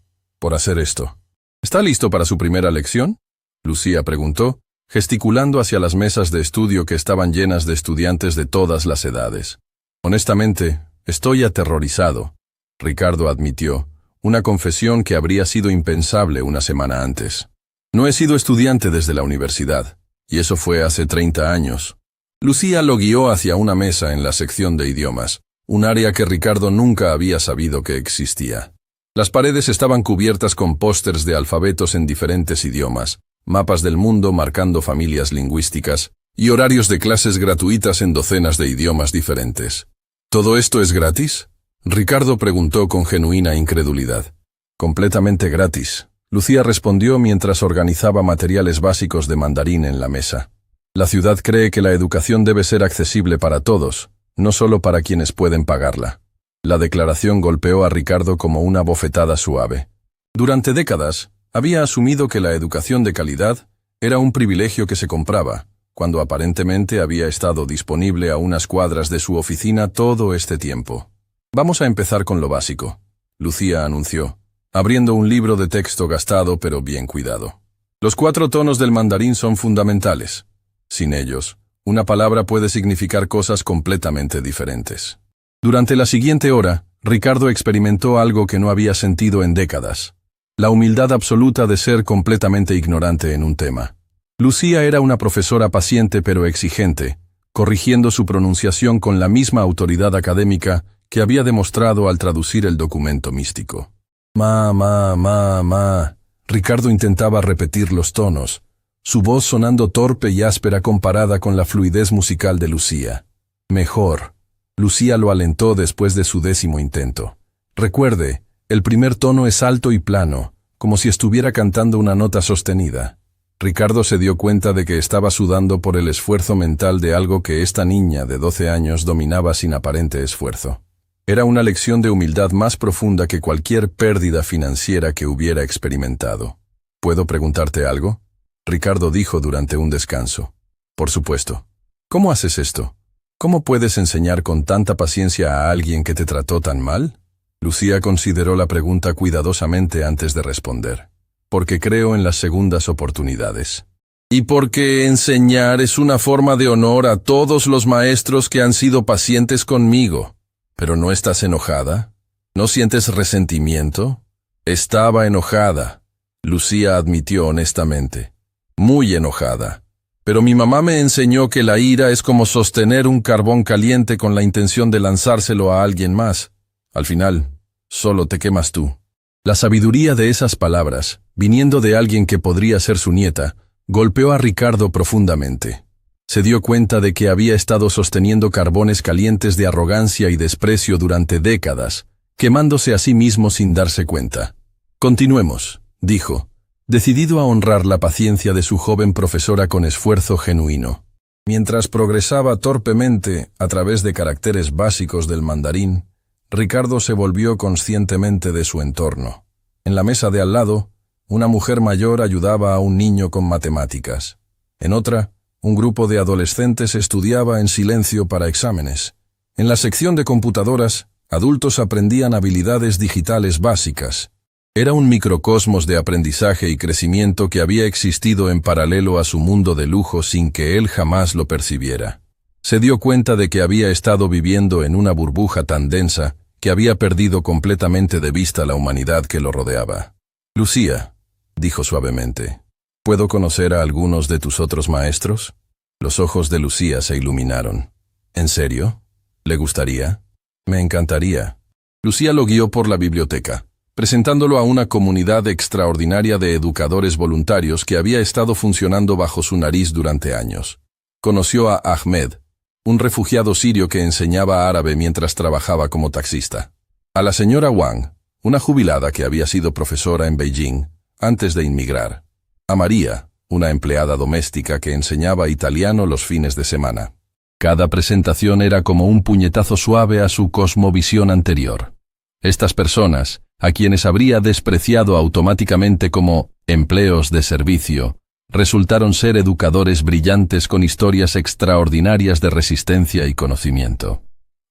hacer esto. ¿Está listo para su primera lección?». Lucía preguntó, gesticulando hacia las mesas de estudio que estaban llenas de estudiantes de todas las edades. Honestamente, estoy aterrorizado, Ricardo admitió, una confesión que habría sido impensable una semana antes. No he sido estudiante desde la universidad, y eso fue hace 30 años. Lucía lo guió hacia una mesa en la sección de idiomas, un área que Ricardo nunca había sabido que existía. Las paredes estaban cubiertas con pósters de alfabetos en diferentes idiomas, mapas del mundo marcando familias lingüísticas, y horarios de clases gratuitas en docenas de idiomas diferentes. ¿Todo esto es gratis?, Ricardo preguntó con genuina incredulidad. Completamente gratis, Lucía respondió mientras organizaba materiales básicos de mandarín en la mesa. La ciudad cree que la educación debe ser accesible para todos, no solo para quienes pueden pagarla. La declaración golpeó a Ricardo como una bofetada suave. Durante décadas, había asumido que la educación de calidad era un privilegio que se compraba, cuando aparentemente había estado disponible a unas cuadras de su oficina todo este tiempo. Vamos a empezar con lo básico, Lucía anunció, abriendo un libro de texto gastado pero bien cuidado. Los 4 tonos del mandarín son fundamentales. Sin ellos, una palabra puede significar cosas completamente diferentes. Durante la siguiente hora, Ricardo experimentó algo que no había sentido en décadas. La humildad absoluta de ser completamente ignorante en un tema. Lucía era una profesora paciente pero exigente, corrigiendo su pronunciación con la misma autoridad académica que había demostrado al traducir el documento místico. Ma. Ricardo intentaba repetir los tonos, su voz sonando torpe y áspera comparada con la fluidez musical de Lucía. Mejor. Lucía lo alentó después de su 10º intento. Recuerde, el primer tono es alto y plano, como si estuviera cantando una nota sostenida. Ricardo se dio cuenta de que estaba sudando por el esfuerzo mental de algo que esta niña de 12 años dominaba sin aparente esfuerzo. Era una lección de humildad más profunda que cualquier pérdida financiera que hubiera experimentado. ¿Puedo preguntarte algo?, Ricardo dijo durante un descanso. Por supuesto. ¿Cómo haces esto? ¿Cómo puedes enseñar con tanta paciencia a alguien que te trató tan mal? Lucía consideró la pregunta cuidadosamente antes de responder. Porque creo en las segundas oportunidades. Y porque enseñar es una forma de honor a todos los maestros que han sido pacientes conmigo. ¿Pero no estás enojada? ¿No sientes resentimiento? Estaba enojada, Lucía admitió honestamente. Muy enojada. Pero mi mamá me enseñó que la ira es como sostener un carbón caliente con la intención de lanzárselo a alguien más. Al final, solo te quemas tú. La sabiduría de esas palabras, viniendo de alguien que podría ser su nieta, golpeó a Ricardo profundamente. Se dio cuenta de que había estado sosteniendo carbones calientes de arrogancia y desprecio durante décadas, quemándose a sí mismo sin darse cuenta. Continuemos, dijo, decidido a honrar la paciencia de su joven profesora con esfuerzo genuino. Mientras progresaba torpemente a través de caracteres básicos del mandarín, Ricardo se volvió conscientemente de su entorno. En la mesa de al lado, una mujer mayor ayudaba a un niño con matemáticas. En otra, un grupo de adolescentes estudiaba en silencio para exámenes. En la sección de computadoras, adultos aprendían habilidades digitales básicas. Era un microcosmos de aprendizaje y crecimiento que había existido en paralelo a su mundo de lujo sin que él jamás lo percibiera. Se dio cuenta de que había estado viviendo en una burbuja tan densa que había perdido completamente de vista la humanidad que lo rodeaba. Lucía, dijo suavemente, ¿puedo conocer a algunos de tus otros maestros? Los ojos de Lucía se iluminaron. ¿En serio? ¿Le gustaría? Me encantaría. Lucía lo guió por la biblioteca, presentándolo a una comunidad extraordinaria de educadores voluntarios que había estado funcionando bajo su nariz durante años. Conoció a Ahmed, un refugiado sirio que enseñaba árabe mientras trabajaba como taxista. A la señora Wang, una jubilada que había sido profesora en Beijing antes de inmigrar. A María, una empleada doméstica que enseñaba italiano los fines de semana. Cada presentación era como un puñetazo suave a su cosmovisión anterior. Estas personas, a quienes habría despreciado automáticamente como empleos de servicio, resultaron ser educadores brillantes con historias extraordinarias de resistencia y conocimiento.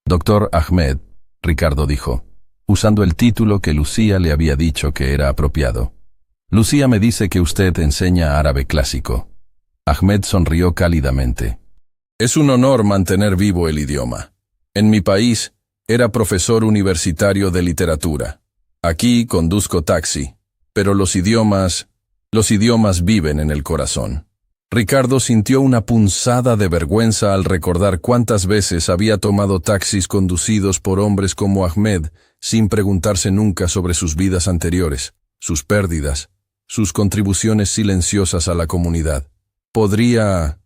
Dr. Ahmed, Ricardo dijo, usando el título que Lucía le había dicho que era apropiado. Lucía me dice que usted enseña árabe clásico. Ahmed sonrió cálidamente. Es un honor mantener vivo el idioma. En mi país, era profesor universitario de literatura. Aquí conduzco taxi, pero los idiomas viven en el corazón. Ricardo sintió una punzada de vergüenza al recordar cuántas veces había tomado taxis conducidos por hombres como Ahmed, sin preguntarse nunca sobre sus vidas anteriores, sus pérdidas, sus contribuciones silenciosas a la comunidad. ¿Podría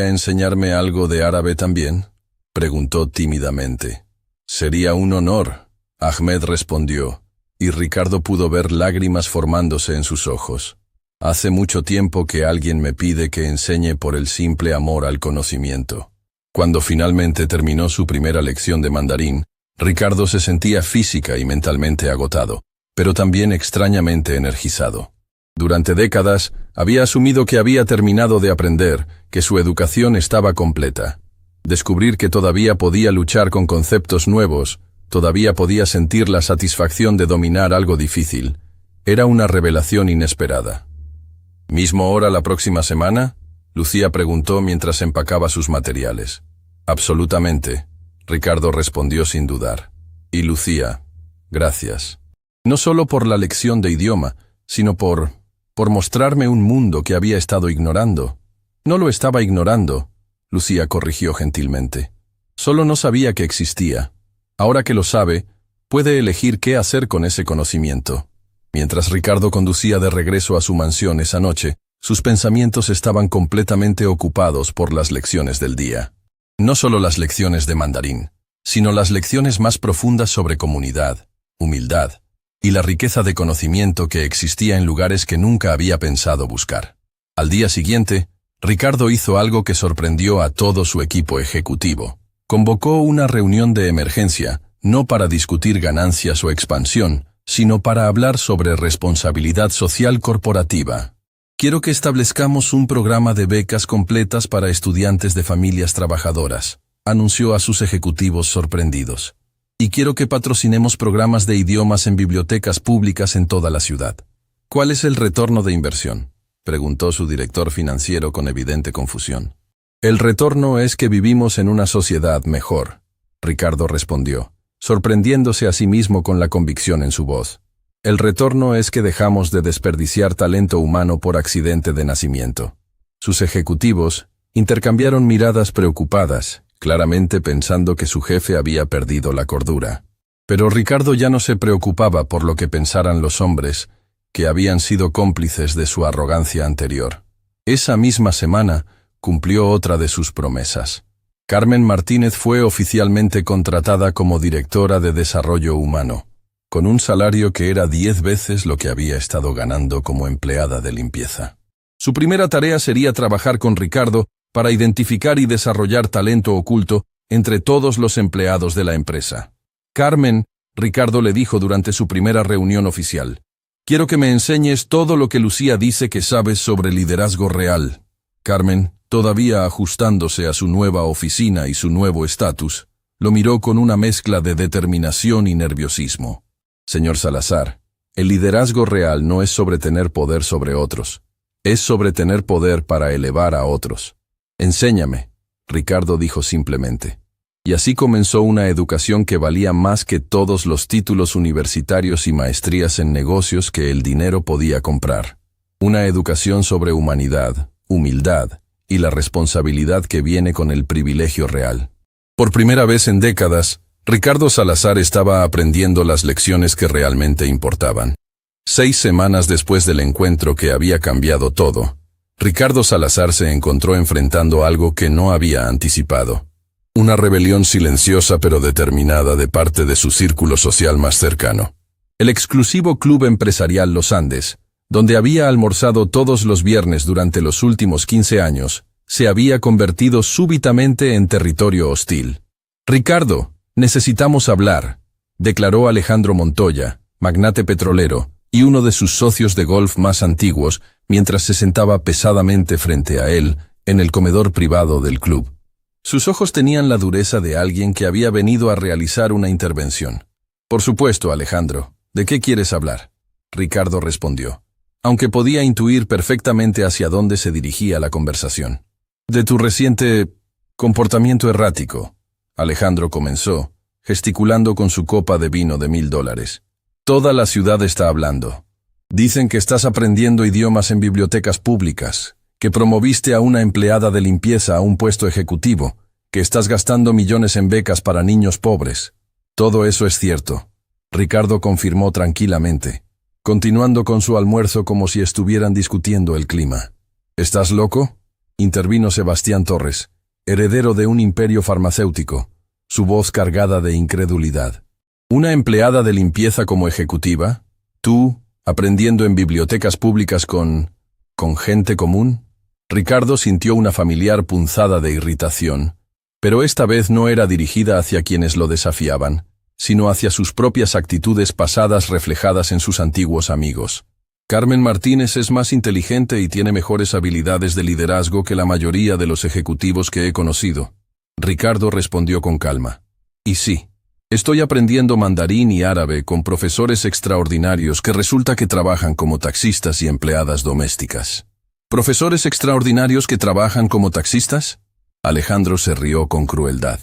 enseñarme algo de árabe también?, preguntó tímidamente. Sería un honor, Ahmed respondió, y Ricardo pudo ver lágrimas formándose en sus ojos. Hace mucho tiempo que alguien me pide que enseñe por el simple amor al conocimiento. Cuando finalmente terminó su primera lección de mandarín, Ricardo se sentía física y mentalmente agotado, pero también extrañamente energizado. Durante décadas, había asumido que había terminado de aprender, que su educación estaba completa. Descubrir que todavía podía luchar con conceptos nuevos, todavía podía sentir la satisfacción de dominar algo difícil, era una revelación inesperada. ¿Mismo hora la próxima semana?, Lucía preguntó mientras empacaba sus materiales. Absolutamente, Ricardo respondió sin dudar. Y Lucía, gracias. No solo por la lección de idioma, sino por mostrarme un mundo que había estado ignorando. No lo estaba ignorando, Lucía corrigió gentilmente. Solo no sabía que existía. Ahora que lo sabe, puede elegir qué hacer con ese conocimiento. Mientras Ricardo conducía de regreso a su mansión esa noche, sus pensamientos estaban completamente ocupados por las lecciones del día. No solo las lecciones de mandarín, sino las lecciones más profundas sobre comunidad, humildad y la riqueza de conocimiento que existía en lugares que nunca había pensado buscar. Al día siguiente, Ricardo hizo algo que sorprendió a todo su equipo ejecutivo. Convocó una reunión de emergencia, no para discutir ganancias o expansión, sino para hablar sobre responsabilidad social corporativa. Quiero que establezcamos un programa de becas completas para estudiantes de familias trabajadoras, anunció a sus ejecutivos sorprendidos. Y quiero que patrocinemos programas de idiomas en bibliotecas públicas en toda la ciudad. ¿Cuál es el retorno de inversión?, preguntó su director financiero con evidente confusión. El retorno es que vivimos en una sociedad mejor, Ricardo respondió, sorprendiéndose a sí mismo con la convicción en su voz. El retorno es que dejamos de desperdiciar talento humano por accidente de nacimiento. Sus ejecutivos intercambiaron miradas preocupadas, claramente pensando que su jefe había perdido la cordura. Pero Ricardo ya no se preocupaba por lo que pensaran los hombres, que habían sido cómplices de su arrogancia anterior. Esa misma semana cumplió otra de sus promesas. Carmen Martínez fue oficialmente contratada como directora de Desarrollo Humano, con un salario que era 10 veces lo que había estado ganando como empleada de limpieza. Su primera tarea sería trabajar con Ricardo para identificar y desarrollar talento oculto entre todos los empleados de la empresa. Carmen, Ricardo le dijo durante su primera reunión oficial, quiero que me enseñes todo lo que Lucía dice que sabes sobre liderazgo real. Carmen, todavía ajustándose a su nueva oficina y su nuevo estatus, lo miró con una mezcla de determinación y nerviosismo. Señor Salazar, el liderazgo real no es sobre tener poder sobre otros, es sobre tener poder para elevar a otros. Enséñame, Ricardo dijo simplemente. Y así comenzó una educación que valía más que todos los títulos universitarios y maestrías en negocios que el dinero podía comprar. Una educación sobre humanidad, humildad y la responsabilidad que viene con el privilegio real. Por primera vez en décadas, Ricardo Salazar estaba aprendiendo las lecciones que realmente importaban. 6 semanas después del encuentro que había cambiado todo, Ricardo Salazar se encontró enfrentando algo que no había anticipado. Una rebelión silenciosa pero determinada de parte de su círculo social más cercano. El exclusivo Club Empresarial Los Andes, donde había almorzado todos los viernes durante los últimos 15 años, se había convertido súbitamente en territorio hostil. Ricardo, necesitamos hablar, declaró Alejandro Montoya, magnate petrolero, y uno de sus socios de golf más antiguos, mientras se sentaba pesadamente frente a él, en el comedor privado del club. Sus ojos tenían la dureza de alguien que había venido a realizar una intervención. Por supuesto, Alejandro, ¿de qué quieres hablar?, Ricardo respondió. aunque podía intuir perfectamente hacia dónde se dirigía la conversación. De tu reciente comportamiento errático, Alejandro comenzó, gesticulando con su copa de vino de $1000. Toda la ciudad está hablando. Dicen que estás aprendiendo idiomas en bibliotecas públicas, que promoviste a una empleada de limpieza a un puesto ejecutivo, que estás gastando millones en becas para niños pobres. Todo eso es cierto, Ricardo confirmó tranquilamente, continuando con su almuerzo como si estuvieran discutiendo el clima. ¿Estás loco?, intervino Sebastián Torres, heredero de un imperio farmacéutico, su voz cargada de incredulidad. ¿Una empleada de limpieza como ejecutiva? ¿Tú, aprendiendo en bibliotecas públicas con gente común? Ricardo sintió una familiar punzada de irritación, pero esta vez no era dirigida hacia quienes lo desafiaban, sino hacia sus propias actitudes pasadas reflejadas en sus antiguos amigos. Carmen Martínez es más inteligente y tiene mejores habilidades de liderazgo que la mayoría de los ejecutivos que he conocido. Ricardo respondió con calma. Y sí, estoy aprendiendo mandarín y árabe con profesores extraordinarios que resulta que trabajan como taxistas y empleadas domésticas. ¿Profesores extraordinarios que trabajan como taxistas? Alejandro se rió con crueldad.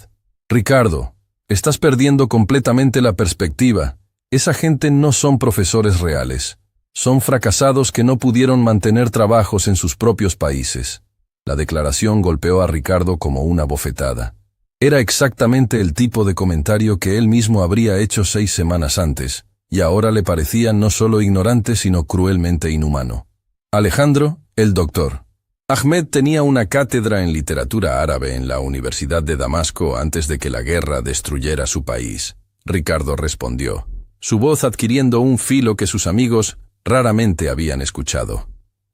Ricardo, estás perdiendo completamente la perspectiva. Esa gente no son profesores reales. Son fracasados que no pudieron mantener trabajos en sus propios países. La declaración golpeó a Ricardo como una bofetada. Era exactamente el tipo de comentario que él mismo habría hecho 6 semanas antes, y ahora le parecía no solo ignorante sino cruelmente inhumano. Alejandro, el doctor. Ahmed tenía una cátedra en literatura árabe en la Universidad de Damasco antes de que la guerra destruyera su país. Ricardo respondió, su voz adquiriendo un filo que sus amigos raramente habían escuchado.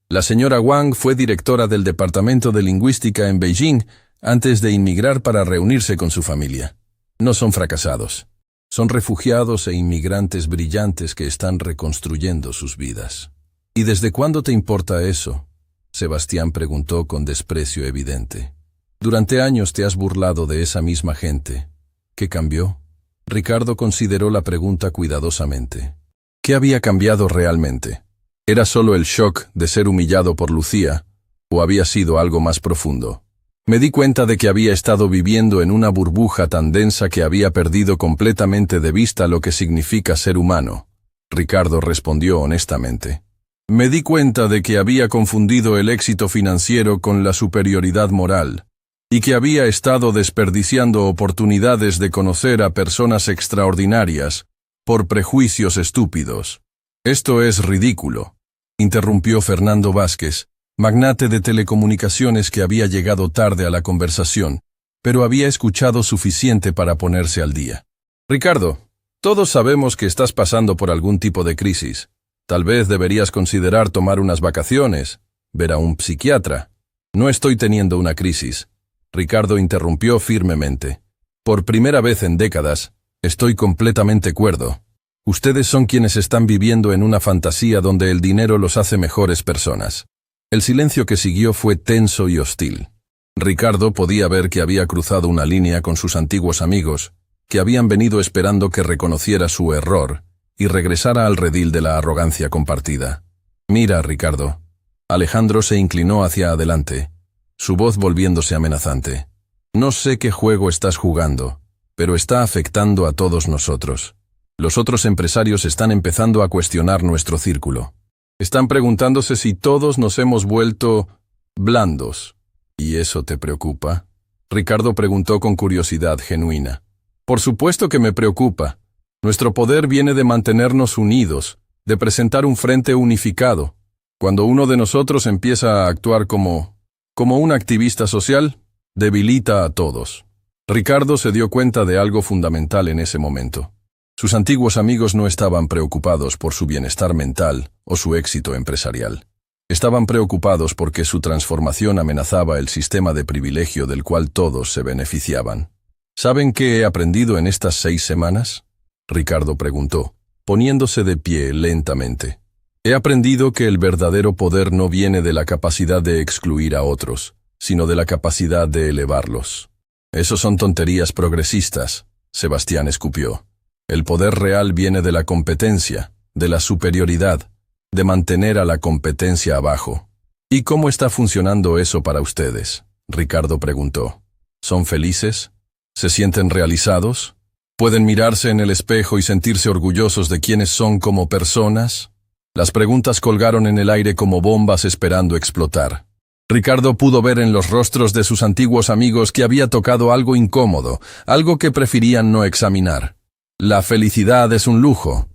La señora Wang fue directora del Departamento de Lingüística en Beijing antes de inmigrar para reunirse con su familia. No son fracasados. Son refugiados e inmigrantes brillantes que están reconstruyendo sus vidas. ¿Y desde cuándo te importa eso?, Sebastián preguntó con desprecio evidente. Durante años te has burlado de esa misma gente. ¿Qué cambió? Ricardo consideró la pregunta cuidadosamente. ¿Qué había cambiado realmente? ¿Era solo el shock de ser humillado por Lucía, o había sido algo más profundo? Me di cuenta de que había estado viviendo en una burbuja tan densa que había perdido completamente de vista lo que significa ser humano. Ricardo respondió honestamente. Me di cuenta de que había confundido el éxito financiero con la superioridad moral, y que había estado desperdiciando oportunidades de conocer a personas extraordinarias por prejuicios estúpidos. Esto es ridículo, interrumpió Fernando Vázquez, magnate de telecomunicaciones que había llegado tarde a la conversación, pero había escuchado suficiente para ponerse al día. Ricardo, todos sabemos que estás pasando por algún tipo de crisis. Tal vez deberías considerar tomar unas vacaciones, ver a un psiquiatra. No estoy teniendo una crisis. Ricardo interrumpió firmemente. Por primera vez en décadas, estoy completamente cuerdo. Ustedes son quienes están viviendo en una fantasía donde el dinero los hace mejores personas. El silencio que siguió fue tenso y hostil. Ricardo podía ver que había cruzado una línea con sus antiguos amigos, que habían venido esperando que reconociera su error y regresara al redil de la arrogancia compartida. Mira, Ricardo. Alejandro se inclinó hacia adelante, su voz volviéndose amenazante. No sé qué juego estás jugando, pero está afectando a todos nosotros. Los otros empresarios están empezando a cuestionar nuestro círculo. Están preguntándose si todos nos hemos vuelto blandos. ¿Y eso te preocupa? Ricardo preguntó con curiosidad genuina. Por supuesto que me preocupa. Nuestro poder viene de mantenernos unidos, de presentar un frente unificado. Cuando uno de nosotros empieza a actuar como un activista social, debilita a todos. Ricardo se dio cuenta de algo fundamental en ese momento. Sus antiguos amigos no estaban preocupados por su bienestar mental o su éxito empresarial. Estaban preocupados porque su transformación amenazaba el sistema de privilegio del cual todos se beneficiaban. ¿Saben qué he aprendido en estas 6 semanas? Ricardo preguntó, poniéndose de pie lentamente. He aprendido que el verdadero poder no viene de la capacidad de excluir a otros, sino de la capacidad de elevarlos. Esos son tonterías progresistas, Sebastián escupió. El poder real viene de la competencia, de la superioridad, de mantener a la competencia abajo. ¿Y cómo está funcionando eso para ustedes?, Ricardo preguntó. ¿Son felices? ¿Se sienten realizados? ¿Pueden mirarse en el espejo y sentirse orgullosos de quiénes son como personas? Las preguntas colgaron en el aire como bombas esperando explotar. Ricardo pudo ver en los rostros de sus antiguos amigos que había tocado algo incómodo, algo que preferían no examinar. La felicidad es un lujo,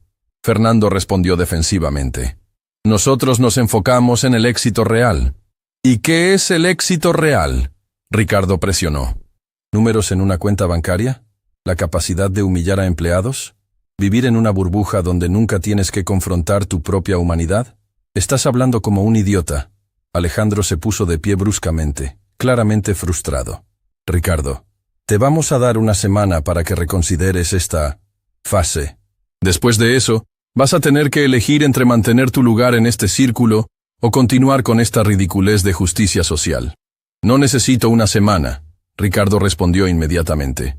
Fernando respondió defensivamente. Nosotros nos enfocamos en el éxito real. ¿Y qué es el éxito real?, Ricardo presionó. ¿Números en una cuenta bancaria? ¿La capacidad de humillar a empleados? ¿Vivir en una burbuja donde nunca tienes que confrontar tu propia humanidad? Estás hablando como un idiota. Alejandro se puso de pie bruscamente, claramente frustrado. Ricardo, te vamos a dar una semana para que reconsideres esta fase. Después de eso, vas a tener que elegir entre mantener tu lugar en este círculo o continuar con esta ridiculez de justicia social. No necesito una semana, Ricardo respondió inmediatamente.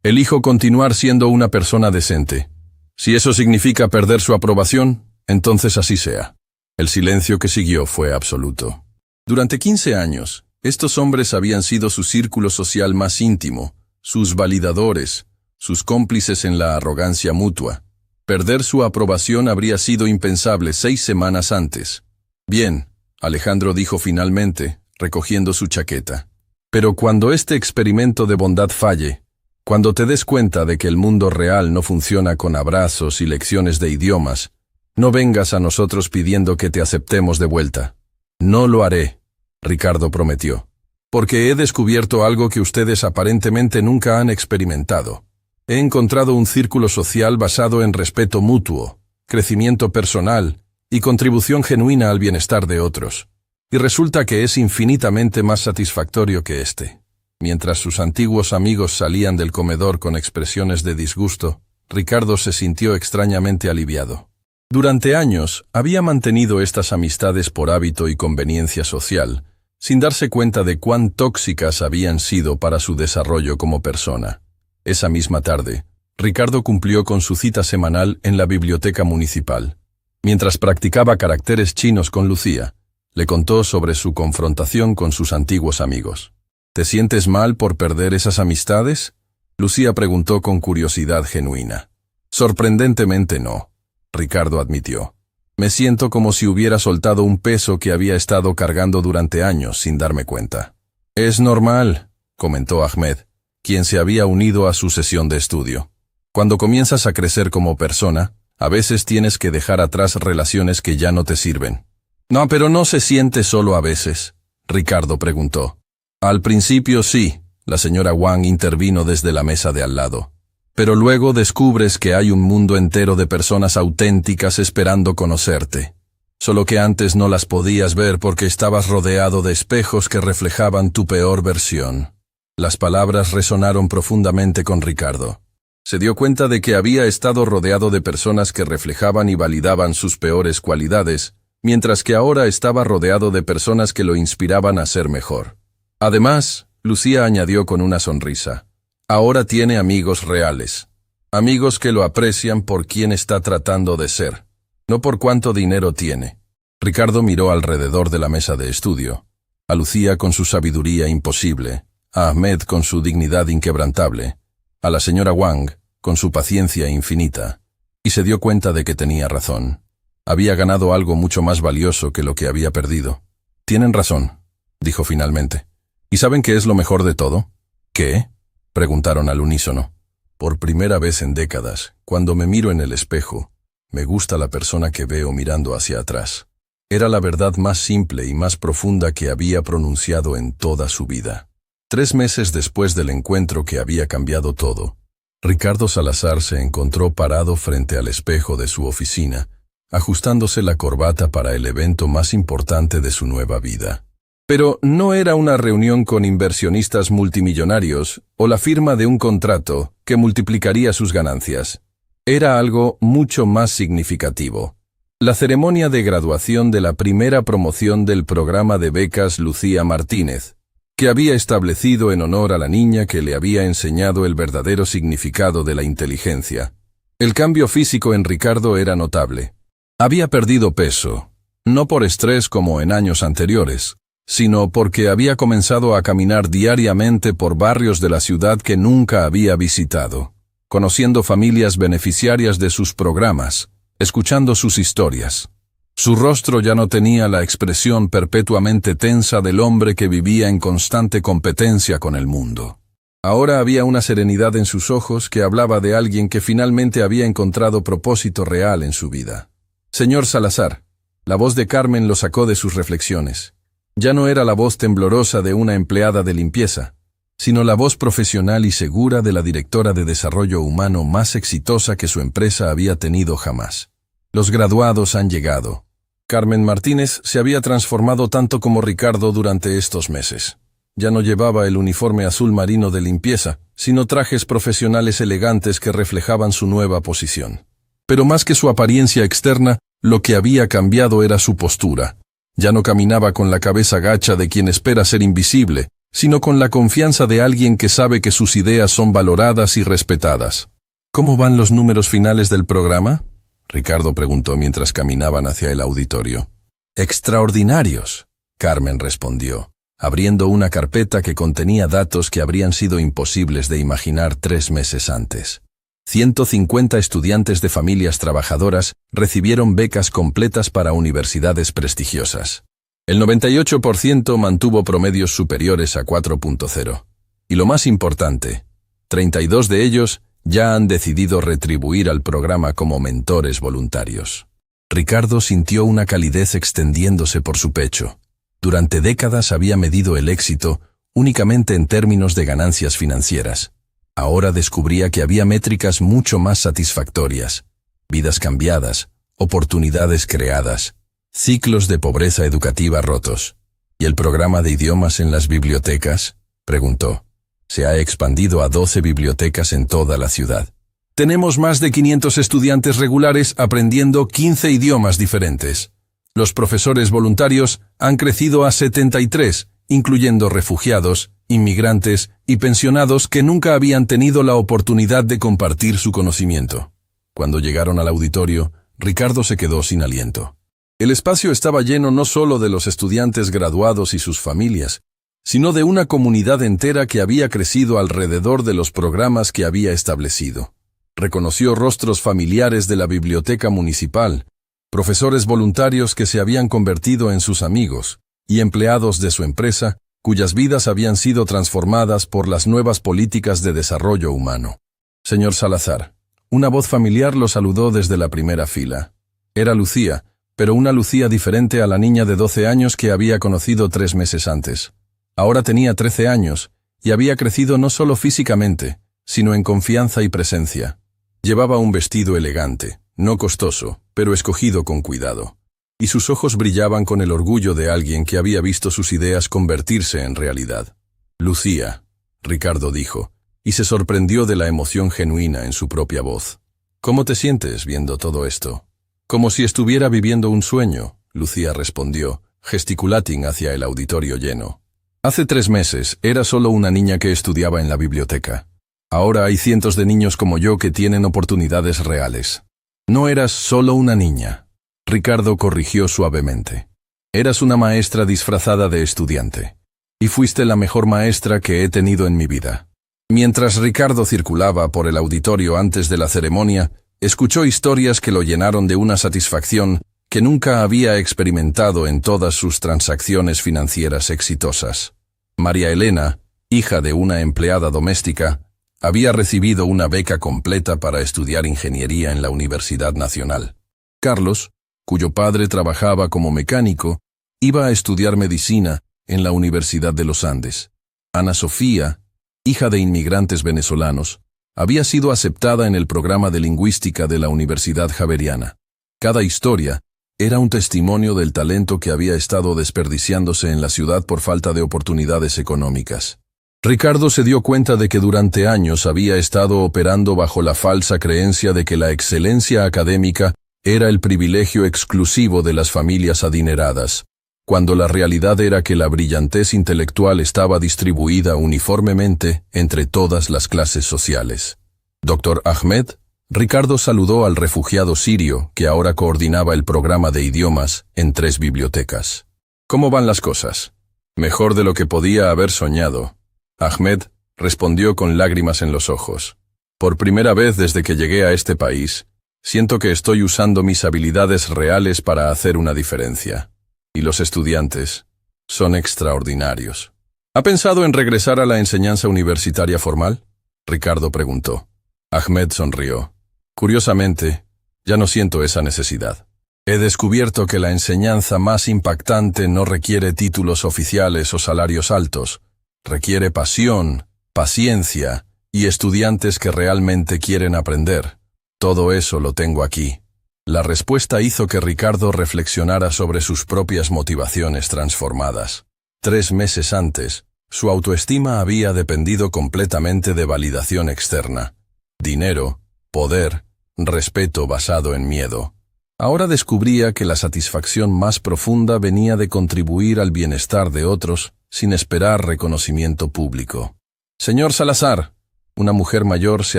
Elijo continuar siendo una persona decente. Si eso significa perder su aprobación, entonces así sea. El silencio que siguió fue absoluto. Durante 15 años, estos hombres habían sido su círculo social más íntimo, sus validadores, sus cómplices en la arrogancia mutua. Perder su aprobación habría sido impensable 6 semanas antes. Bien, Alejandro dijo finalmente, recogiendo su chaqueta. Pero cuando este experimento de bondad falle, cuando te des cuenta de que el mundo real no funciona con abrazos y lecciones de idiomas, no vengas a nosotros pidiendo que te aceptemos de vuelta. No lo haré, Ricardo prometió, porque he descubierto algo que ustedes aparentemente nunca han experimentado. He encontrado un círculo social basado en respeto mutuo, crecimiento personal y contribución genuina al bienestar de otros. Y resulta que es infinitamente más satisfactorio que este. Mientras sus antiguos amigos salían del comedor con expresiones de disgusto, Ricardo se sintió extrañamente aliviado. Durante años, había mantenido estas amistades por hábito y conveniencia social, sin darse cuenta de cuán tóxicas habían sido para su desarrollo como persona. Esa misma tarde, Ricardo cumplió con su cita semanal en la biblioteca municipal. Mientras practicaba caracteres chinos con Lucía, le contó sobre su confrontación con sus antiguos amigos. ¿Te sientes mal por perder esas amistades?, Lucía preguntó con curiosidad genuina. Sorprendentemente no, Ricardo admitió. Me siento como si hubiera soltado un peso que había estado cargando durante años sin darme cuenta. Es normal, comentó Ahmed, quien se había unido a su sesión de estudio. Cuando comienzas a crecer como persona, a veces tienes que dejar atrás relaciones que ya no te sirven. No, pero no se siente solo a veces, Ricardo preguntó. Al principio sí, la señora Wang intervino desde la mesa de al lado. Pero luego descubres que hay un mundo entero de personas auténticas esperando conocerte. Solo que antes no las podías ver porque estabas rodeado de espejos que reflejaban tu peor versión. Las palabras resonaron profundamente con Ricardo. Se dio cuenta de que había estado rodeado de personas que reflejaban y validaban sus peores cualidades, mientras que ahora estaba rodeado de personas que lo inspiraban a ser mejor. Además, Lucía añadió con una sonrisa, ahora tiene amigos reales, amigos que lo aprecian por quien está tratando de ser, no por cuánto dinero tiene. Ricardo miró alrededor de la mesa de estudio, a Lucía con su sabiduría imposible, a Ahmed con su dignidad inquebrantable, a la señora Wang con su paciencia infinita, y se dio cuenta de que tenía razón. Había ganado algo mucho más valioso que lo que había perdido. Tienen razón, dijo finalmente. ¿Y saben qué es lo mejor de todo? ¿Qué?, preguntaron al unísono. Por primera vez en décadas, cuando me miro en el espejo, me gusta la persona que veo mirando hacia atrás. Era la verdad más simple y más profunda que había pronunciado en toda su vida. 3 meses después del encuentro que había cambiado todo, Ricardo Salazar se encontró parado frente al espejo de su oficina, ajustándose la corbata para el evento más importante de su nueva vida. Pero no era una reunión con inversionistas multimillonarios o la firma de un contrato que multiplicaría sus ganancias. Era algo mucho más significativo. La ceremonia de graduación de la primera promoción del programa de becas Lucía Martínez, que había establecido en honor a la niña que le había enseñado el verdadero significado de la inteligencia. El cambio físico en Ricardo era notable. Había perdido peso, no por estrés como en años anteriores, sino porque había comenzado a caminar diariamente por barrios de la ciudad que nunca había visitado, conociendo familias beneficiarias de sus programas, escuchando sus historias. Su rostro ya no tenía la expresión perpetuamente tensa del hombre que vivía en constante competencia con el mundo. Ahora había una serenidad en sus ojos que hablaba de alguien que finalmente había encontrado propósito real en su vida. Señor Salazar, la voz de Carmen lo sacó de sus reflexiones. Ya no era la voz temblorosa de una empleada de limpieza, sino la voz profesional y segura de la directora de desarrollo humano más exitosa que su empresa había tenido jamás. Los graduados han llegado. Carmen Martínez se había transformado tanto como Ricardo durante estos meses. Ya no llevaba el uniforme azul marino de limpieza, sino trajes profesionales elegantes que reflejaban su nueva posición. Pero más que su apariencia externa, lo que había cambiado era su postura. Ya no caminaba con la cabeza gacha de quien espera ser invisible, sino con la confianza de alguien que sabe que sus ideas son valoradas y respetadas. ¿Cómo van los números finales del programa?, Ricardo preguntó mientras caminaban hacia el auditorio. Extraordinarios, Carmen respondió, abriendo una carpeta que contenía datos que habrían sido imposibles de imaginar 3 meses antes. 150 estudiantes de familias trabajadoras recibieron becas completas para universidades prestigiosas. El 98% mantuvo promedios superiores a 4.0. Y lo más importante, 32 de ellos ya han decidido retribuir al programa como mentores voluntarios. Ricardo sintió una calidez extendiéndose por su pecho. Durante décadas había medido el éxito únicamente en términos de ganancias financieras. Ahora descubría que había métricas mucho más satisfactorias: vidas cambiadas, oportunidades creadas, ciclos de pobreza educativa rotos. ¿Y el programa de idiomas en las bibliotecas?, preguntó. Se ha expandido a 12 bibliotecas en toda la ciudad. Tenemos más de 500 estudiantes regulares aprendiendo 15 idiomas diferentes. Los profesores voluntarios han crecido a 73, incluyendo refugiados, inmigrantes y pensionados que nunca habían tenido la oportunidad de compartir su conocimiento. Cuando llegaron al auditorio, Ricardo se quedó sin aliento. El espacio estaba lleno no solo de los estudiantes graduados y sus familias, sino de una comunidad entera que había crecido alrededor de los programas que había establecido. Reconoció rostros familiares de la biblioteca municipal, profesores voluntarios que se habían convertido en sus amigos, y empleados de su empresa, cuyas vidas habían sido transformadas por las nuevas políticas de desarrollo humano. Señor Salazar, una voz familiar lo saludó desde la primera fila. Era Lucía, pero una Lucía diferente a la niña de 12 años que había conocido 3 meses antes. Ahora tenía 13 años, y había crecido no solo físicamente, sino en confianza y presencia. Llevaba un vestido elegante, no costoso, pero escogido con cuidado. Y sus ojos brillaban con el orgullo de alguien que había visto sus ideas convertirse en realidad. Lucía, Ricardo dijo, y se sorprendió de la emoción genuina en su propia voz. ¿Cómo te sientes viendo todo esto? Como si estuviera viviendo un sueño, Lucía respondió, gesticulating hacia el auditorio lleno. Hace 3 meses era solo una niña que estudiaba en la biblioteca. Ahora hay cientos de niños como yo que tienen oportunidades reales. No eras solo una niña, Ricardo corrigió suavemente. Eras una maestra disfrazada de estudiante. Y fuiste la mejor maestra que he tenido en mi vida. Mientras Ricardo circulaba por el auditorio antes de la ceremonia, escuchó historias que lo llenaron de una satisfacción que nunca había experimentado en todas sus transacciones financieras exitosas. María Elena, hija de una empleada doméstica, había recibido una beca completa para estudiar ingeniería en la Universidad Nacional. Carlos, cuyo padre trabajaba como mecánico, iba a estudiar medicina en la Universidad de los Andes. Ana Sofía, hija de inmigrantes venezolanos, había sido aceptada en el programa de lingüística de la Universidad Javeriana. Cada historia era un testimonio del talento que había estado desperdiciándose en la ciudad por falta de oportunidades económicas. Ricardo se dio cuenta de que durante años había estado operando bajo la falsa creencia de que la excelencia académica era el privilegio exclusivo de las familias adineradas, cuando la realidad era que la brillantez intelectual estaba distribuida uniformemente entre todas las clases sociales. Dr. Ahmed, Ricardo saludó al refugiado sirio que ahora coordinaba el programa de idiomas en 3 bibliotecas. ¿Cómo van las cosas? Mejor de lo que podía haber soñado. Ahmed respondió con lágrimas en los ojos. Por primera vez desde que llegué a este país, siento que estoy usando mis habilidades reales para hacer una diferencia. Y los estudiantes son extraordinarios. ¿Ha pensado en regresar a la enseñanza universitaria formal? Ricardo preguntó. Ahmed sonrió. Curiosamente, ya no siento esa necesidad. He descubierto que la enseñanza más impactante no requiere títulos oficiales o salarios altos. Requiere pasión, paciencia y estudiantes que realmente quieren aprender. Todo eso lo tengo aquí. La respuesta hizo que Ricardo reflexionara sobre sus propias motivaciones transformadas. 3 meses antes, su autoestima había dependido completamente de validación externa. Dinero, poder, respeto basado en miedo. Ahora descubría que la satisfacción más profunda venía de contribuir al bienestar de otros sin esperar reconocimiento público. Señor Salazar, una mujer mayor se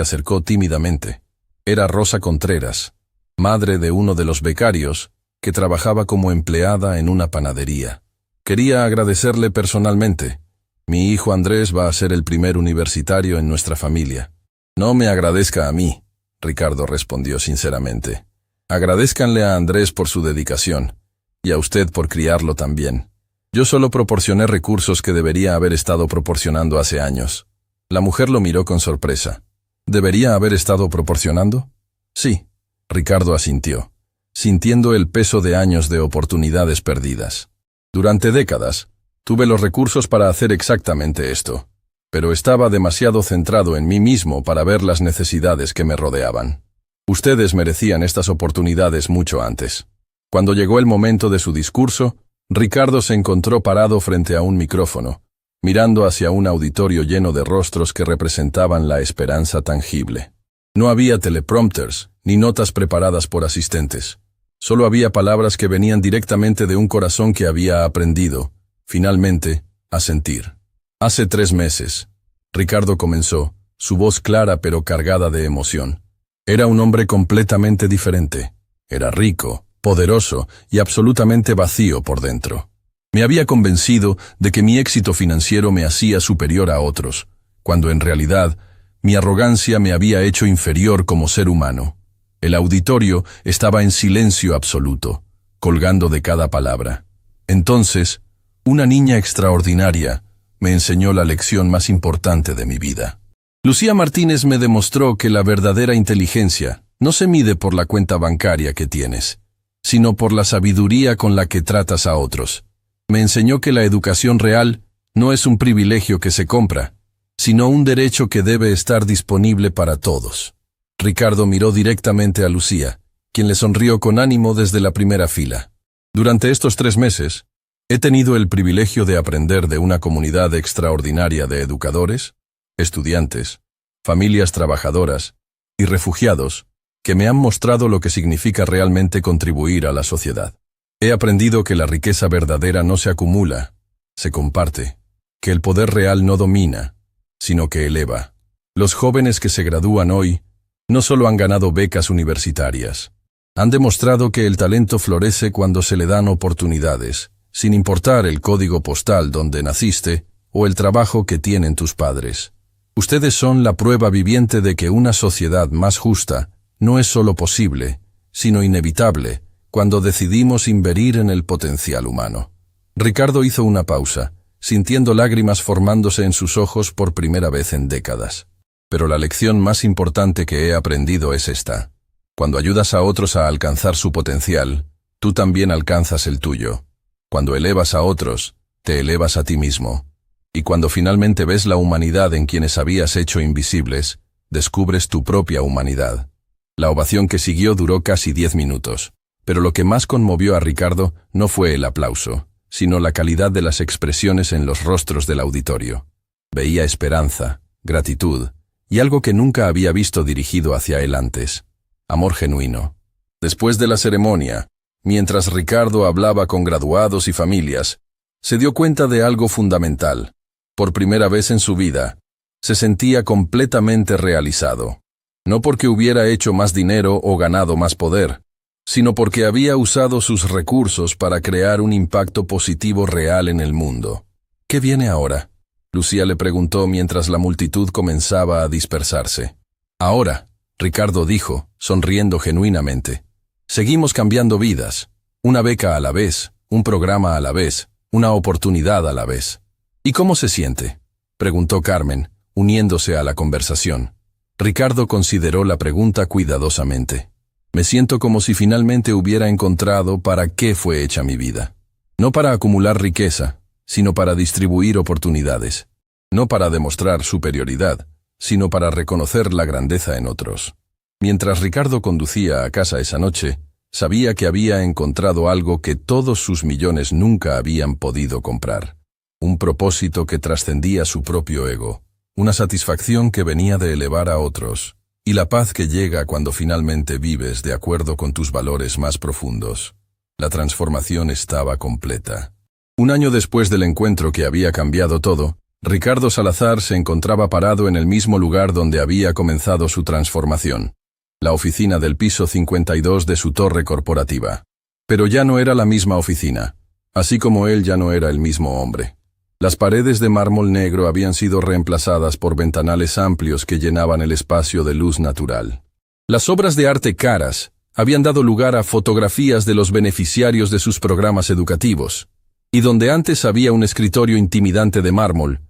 acercó tímidamente. Era Rosa Contreras, madre de uno de los becarios, que trabajaba como empleada en una panadería. Quería agradecerle personalmente. Mi hijo Andrés va a ser el primer universitario en nuestra familia. No me agradezca a mí, Ricardo respondió sinceramente. Agradézcanle a Andrés por su dedicación, y a usted por criarlo también. Yo solo proporcioné recursos que debería haber estado proporcionando hace años. La mujer lo miró con sorpresa. ¿Debería haber estado proporcionando? Sí, Ricardo asintió, sintiendo el peso de años de oportunidades perdidas. Durante décadas, tuve los recursos para hacer exactamente esto, pero estaba demasiado centrado en mí mismo para ver las necesidades que me rodeaban. Ustedes merecían estas oportunidades mucho antes. Cuando llegó el momento de su discurso, Ricardo se encontró parado frente a un micrófono, mirando hacia un auditorio lleno de rostros que representaban la esperanza tangible. No había teleprompters ni notas preparadas por asistentes. Solo había palabras que venían directamente de un corazón que había aprendido, finalmente, a sentir. Hace 3 meses, Ricardo comenzó, su voz clara pero cargada de emoción. Era un hombre completamente diferente. Era rico, poderoso y absolutamente vacío por dentro. Me había convencido de que mi éxito financiero me hacía superior a otros, cuando en realidad mi arrogancia me había hecho inferior como ser humano. El auditorio estaba en silencio absoluto, colgando de cada palabra. Entonces, una niña extraordinaria me enseñó la lección más importante de mi vida. Lucía Martínez me demostró que la verdadera inteligencia no se mide por la cuenta bancaria que tienes, sino por la sabiduría con la que tratas a otros. Me enseñó que la educación real no es un privilegio que se compra, sino un derecho que debe estar disponible para todos. Ricardo miró directamente a Lucía, quien le sonrió con ánimo desde la primera fila. Durante estos 3 meses, he tenido el privilegio de aprender de una comunidad extraordinaria de educadores, estudiantes, familias trabajadoras y refugiados que me han mostrado lo que significa realmente contribuir a la sociedad. He aprendido que la riqueza verdadera no se acumula, se comparte, que el poder real no domina, sino que eleva. Los jóvenes que se gradúan hoy no solo han ganado becas universitarias, han demostrado que el talento florece cuando se le dan oportunidades, sin importar el código postal donde naciste o el trabajo que tienen tus padres. Ustedes son la prueba viviente de que una sociedad más justa no es solo posible, sino inevitable, cuando decidimos invertir en el potencial humano. Ricardo hizo una pausa, sintiendo lágrimas formándose en sus ojos por primera vez en décadas. Pero la lección más importante que he aprendido es esta. Cuando ayudas a otros a alcanzar su potencial, tú también alcanzas el tuyo. Cuando elevas a otros, te elevas a ti mismo. Y cuando finalmente ves la humanidad en quienes habías hecho invisibles, descubres tu propia humanidad. La ovación que siguió duró casi 10 minutos. Pero lo que más conmovió a Ricardo no fue el aplauso, sino la calidad de las expresiones en los rostros del auditorio. Veía esperanza, gratitud, y algo que nunca había visto dirigido hacia él antes. Amor genuino. Después de la ceremonia, mientras Ricardo hablaba con graduados y familias, se dio cuenta de algo fundamental. Por primera vez en su vida, se sentía completamente realizado. No porque hubiera hecho más dinero o ganado más poder, sino porque había usado sus recursos para crear un impacto positivo real en el mundo. ¿Qué viene ahora?, Lucía le preguntó mientras la multitud comenzaba a dispersarse. Ahora, Ricardo dijo, sonriendo genuinamente. Seguimos cambiando vidas, una beca a la vez, un programa a la vez, una oportunidad a la vez. ¿Y cómo se siente?, preguntó Carmen, uniéndose a la conversación. Ricardo consideró la pregunta cuidadosamente. Me siento como si finalmente hubiera encontrado para qué fue hecha mi vida. No para acumular riqueza, sino para distribuir oportunidades. No para demostrar superioridad, sino para reconocer la grandeza en otros. Mientras Ricardo conducía a casa esa noche, sabía que había encontrado algo que todos sus millones nunca habían podido comprar. Un propósito que trascendía su propio ego. Una satisfacción que venía de elevar a otros, y la paz que llega cuando finalmente vives de acuerdo con tus valores más profundos. La transformación estaba completa. Un año después del encuentro que había cambiado todo, Ricardo Salazar se encontraba parado en el mismo lugar donde había comenzado su transformación, la oficina del piso 52 de su torre corporativa. Pero ya no era la misma oficina, así como él ya no era el mismo hombre. Las paredes de mármol negro habían sido reemplazadas por ventanales amplios que llenaban el espacio de luz natural. Las obras de arte caras habían dado lugar a fotografías de los beneficiarios de sus programas educativos, y donde antes había un escritorio intimidante de mármol,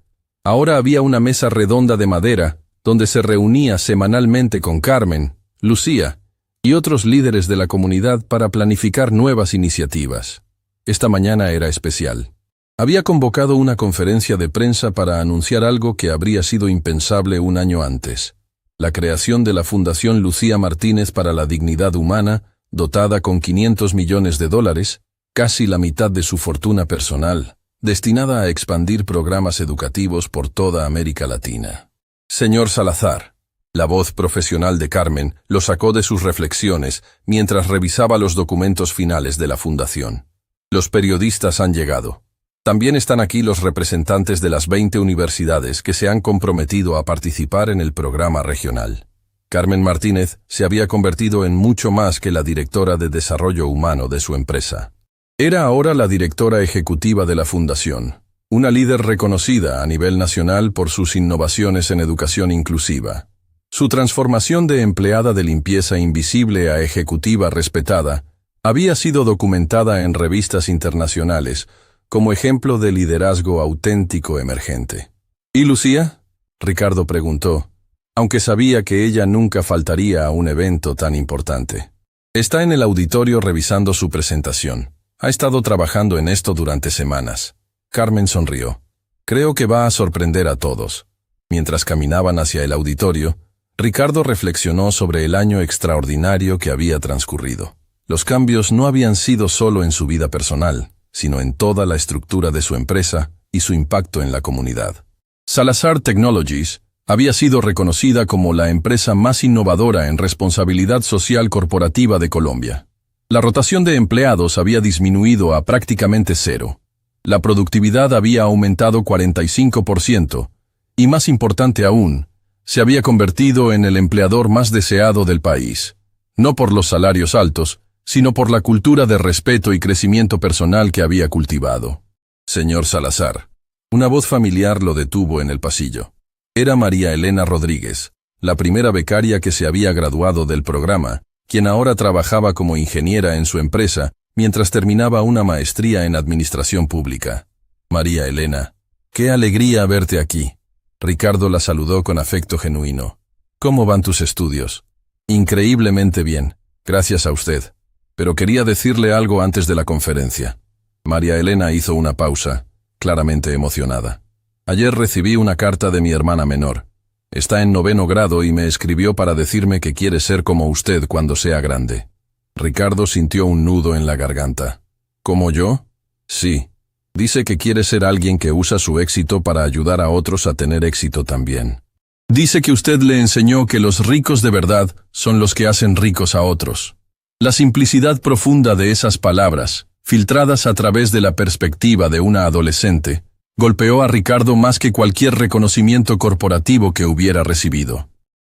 ahora había una mesa redonda de madera donde se reunía semanalmente con Carmen, Lucía y otros líderes de la comunidad para planificar nuevas iniciativas. Esta mañana era especial. Había convocado una conferencia de prensa para anunciar algo que habría sido impensable un año antes: la creación de la Fundación Lucía Martínez para la Dignidad Humana, dotada con $500 millones, casi la mitad de su fortuna personal, destinada a expandir programas educativos por toda América Latina. Señor Salazar, la voz profesional de Carmen lo sacó de sus reflexiones mientras revisaba los documentos finales de la fundación. Los periodistas han llegado. También están aquí los representantes de las 20 universidades que se han comprometido a participar en el programa regional. Carmen Martínez se había convertido en mucho más que la directora de desarrollo humano de su empresa. Era ahora la directora ejecutiva de la fundación, una líder reconocida a nivel nacional por sus innovaciones en educación inclusiva. Su transformación de empleada de limpieza invisible a ejecutiva respetada había sido documentada en revistas internacionales como ejemplo de liderazgo auténtico emergente. ¿Y Lucía?, Ricardo preguntó, aunque sabía que ella nunca faltaría a un evento tan importante. Está en el auditorio revisando su presentación. Ha estado trabajando en esto durante semanas. Carmen sonrió. Creo que va a sorprender a todos. Mientras caminaban hacia el auditorio, Ricardo reflexionó sobre el año extraordinario que había transcurrido. Los cambios no habían sido solo en su vida personal, sino en toda la estructura de su empresa y su impacto en la comunidad. Salazar Technologies había sido reconocida como la empresa más innovadora en responsabilidad social corporativa de Colombia. La rotación de empleados había disminuido a prácticamente cero. La productividad había aumentado 45%, y más importante aún, se había convertido en el empleador más deseado del país, no por los salarios altos, sino por la cultura de respeto y crecimiento personal que había cultivado. Señor Salazar. Una voz familiar lo detuvo en el pasillo. Era María Elena Rodríguez, la primera becaria que se había graduado del programa, quien ahora trabajaba como ingeniera en su empresa mientras terminaba una maestría en administración pública. María Elena, qué alegría verte aquí. Ricardo la saludó con afecto genuino. ¿Cómo van tus estudios? Increíblemente bien, gracias a usted. Pero quería decirle algo antes de la conferencia. María Elena hizo una pausa, claramente emocionada. Ayer recibí una carta de mi hermana menor. Está en 9º grado y me escribió para decirme que quiere ser como usted cuando sea grande. Ricardo sintió un nudo en la garganta. ¿Como yo? Sí. Dice que quiere ser alguien que usa su éxito para ayudar a otros a tener éxito también. Dice que usted le enseñó que los ricos de verdad son los que hacen ricos a otros. La simplicidad profunda de esas palabras, filtradas a través de la perspectiva de una adolescente, golpeó a Ricardo más que cualquier reconocimiento corporativo que hubiera recibido.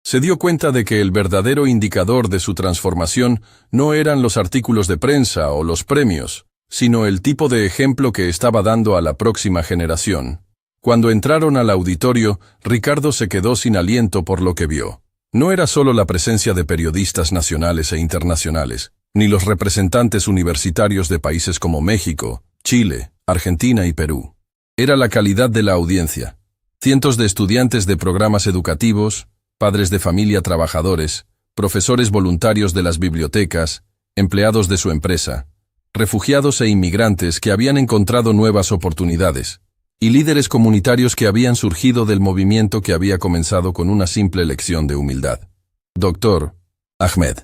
Se dio cuenta de que el verdadero indicador de su transformación no eran los artículos de prensa o los premios, sino el tipo de ejemplo que estaba dando a la próxima generación. Cuando entraron al auditorio, Ricardo se quedó sin aliento por lo que vio. No era solo la presencia de periodistas nacionales e internacionales, ni los representantes universitarios de países como México, Chile, Argentina y Perú. Era la calidad de la audiencia. Cientos de estudiantes de programas educativos, padres de familia trabajadores, profesores voluntarios de las bibliotecas, empleados de su empresa, refugiados e inmigrantes que habían encontrado nuevas oportunidades, y líderes comunitarios que habían surgido del movimiento que había comenzado con una simple lección de humildad. Doctor Ahmed.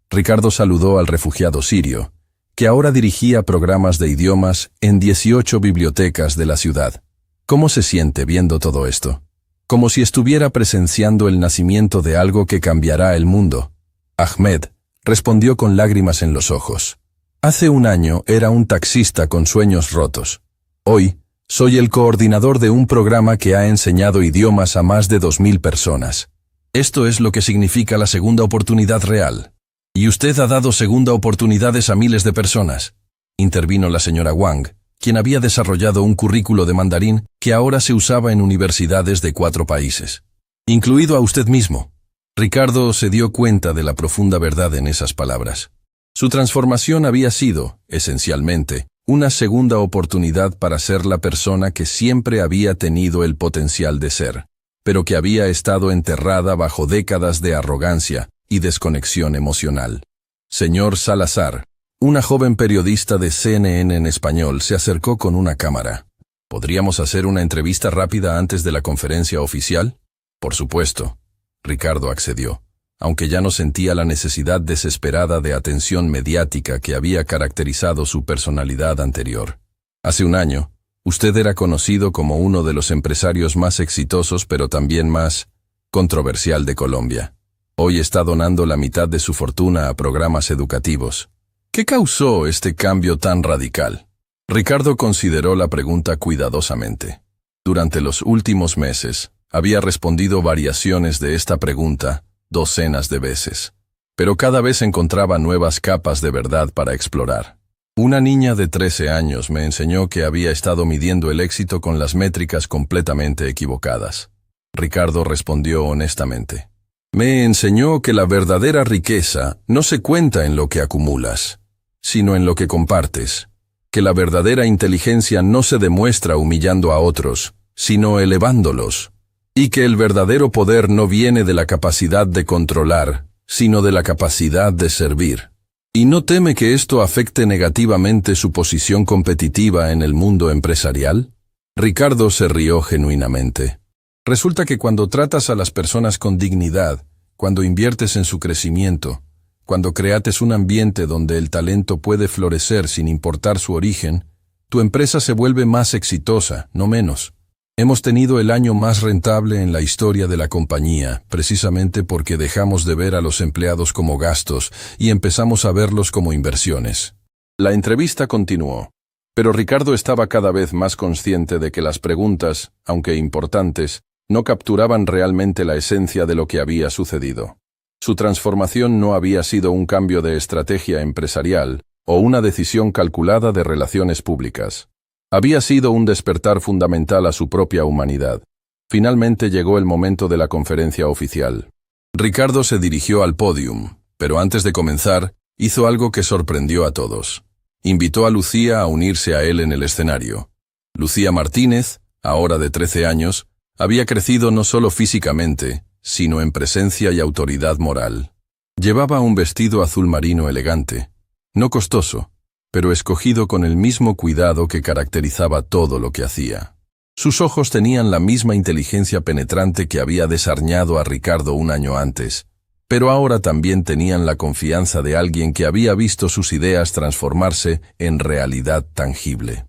Ricardo saludó al refugiado sirio, que ahora dirigía programas de idiomas en 18 bibliotecas de la ciudad. ¿Cómo se siente viendo todo esto? Como si estuviera presenciando el nacimiento de algo que cambiará el mundo. Ahmed respondió con lágrimas en los ojos. Hace un año era un taxista con sueños rotos. Hoy, soy el coordinador de un programa que ha enseñado idiomas a más de 2000 personas. Esto es lo que significa la segunda oportunidad real. Y usted ha dado segunda oportunidades a miles de personas. Intervino la señora Wang, quien había desarrollado un currículo de mandarín que ahora se usaba en universidades de 4 países. Incluido a usted mismo. Ricardo se dio cuenta de la profunda verdad en esas palabras. Su transformación había sido, esencialmente, una segunda oportunidad para ser la persona que siempre había tenido el potencial de ser, pero que había estado enterrada bajo décadas de arrogancia y desconexión emocional. Señor Salazar, una joven periodista de CNN en español se acercó con una cámara. ¿Podríamos hacer una entrevista rápida antes de la conferencia oficial? Por supuesto. Ricardo accedió, aunque ya no sentía la necesidad desesperada de atención mediática que había caracterizado su personalidad anterior. Hace un año, usted era conocido como uno de los empresarios más exitosos pero también más controversial de Colombia. Hoy está donando la mitad de su fortuna a programas educativos. ¿Qué causó este cambio tan radical? Ricardo consideró la pregunta cuidadosamente. Durante los últimos meses, había respondido variaciones de esta pregunta docenas de veces, pero cada vez encontraba nuevas capas de verdad para explorar. Una niña de 13 años me enseñó que había estado midiendo el éxito con las métricas completamente equivocadas. Ricardo respondió honestamente. Me enseñó que la verdadera riqueza no se cuenta en lo que acumulas, sino en lo que compartes, que la verdadera inteligencia no se demuestra humillando a otros, sino elevándolos, y que el verdadero poder no viene de la capacidad de controlar, sino de la capacidad de servir. ¿Y no teme que esto afecte negativamente su posición competitiva en el mundo empresarial? Ricardo se rió genuinamente. Resulta que cuando tratas a las personas con dignidad, cuando inviertes en su crecimiento, cuando creates un ambiente donde el talento puede florecer sin importar su origen, tu empresa se vuelve más exitosa, no menos. Hemos tenido el año más rentable en la historia de la compañía, precisamente porque dejamos de ver a los empleados como gastos y empezamos a verlos como inversiones. La entrevista continuó, pero Ricardo estaba cada vez más consciente de que las preguntas, aunque importantes, no capturaban realmente la esencia de lo que había sucedido. Su transformación no había sido un cambio de estrategia empresarial o una decisión calculada de relaciones públicas. Había sido un despertar fundamental a su propia humanidad. Finalmente llegó el momento de la conferencia oficial. Ricardo se dirigió al pódium, pero antes de comenzar, hizo algo que sorprendió a todos. Invitó a Lucía a unirse a él en el escenario. Lucía Martínez, ahora de 13 años, había crecido no solo físicamente, sino en presencia y autoridad moral. Llevaba un vestido azul marino elegante, no costoso, pero escogido con el mismo cuidado que caracterizaba todo lo que hacía. Sus ojos tenían la misma inteligencia penetrante que había desarñado a Ricardo un año antes, pero ahora también tenían la confianza de alguien que había visto sus ideas transformarse en realidad tangible.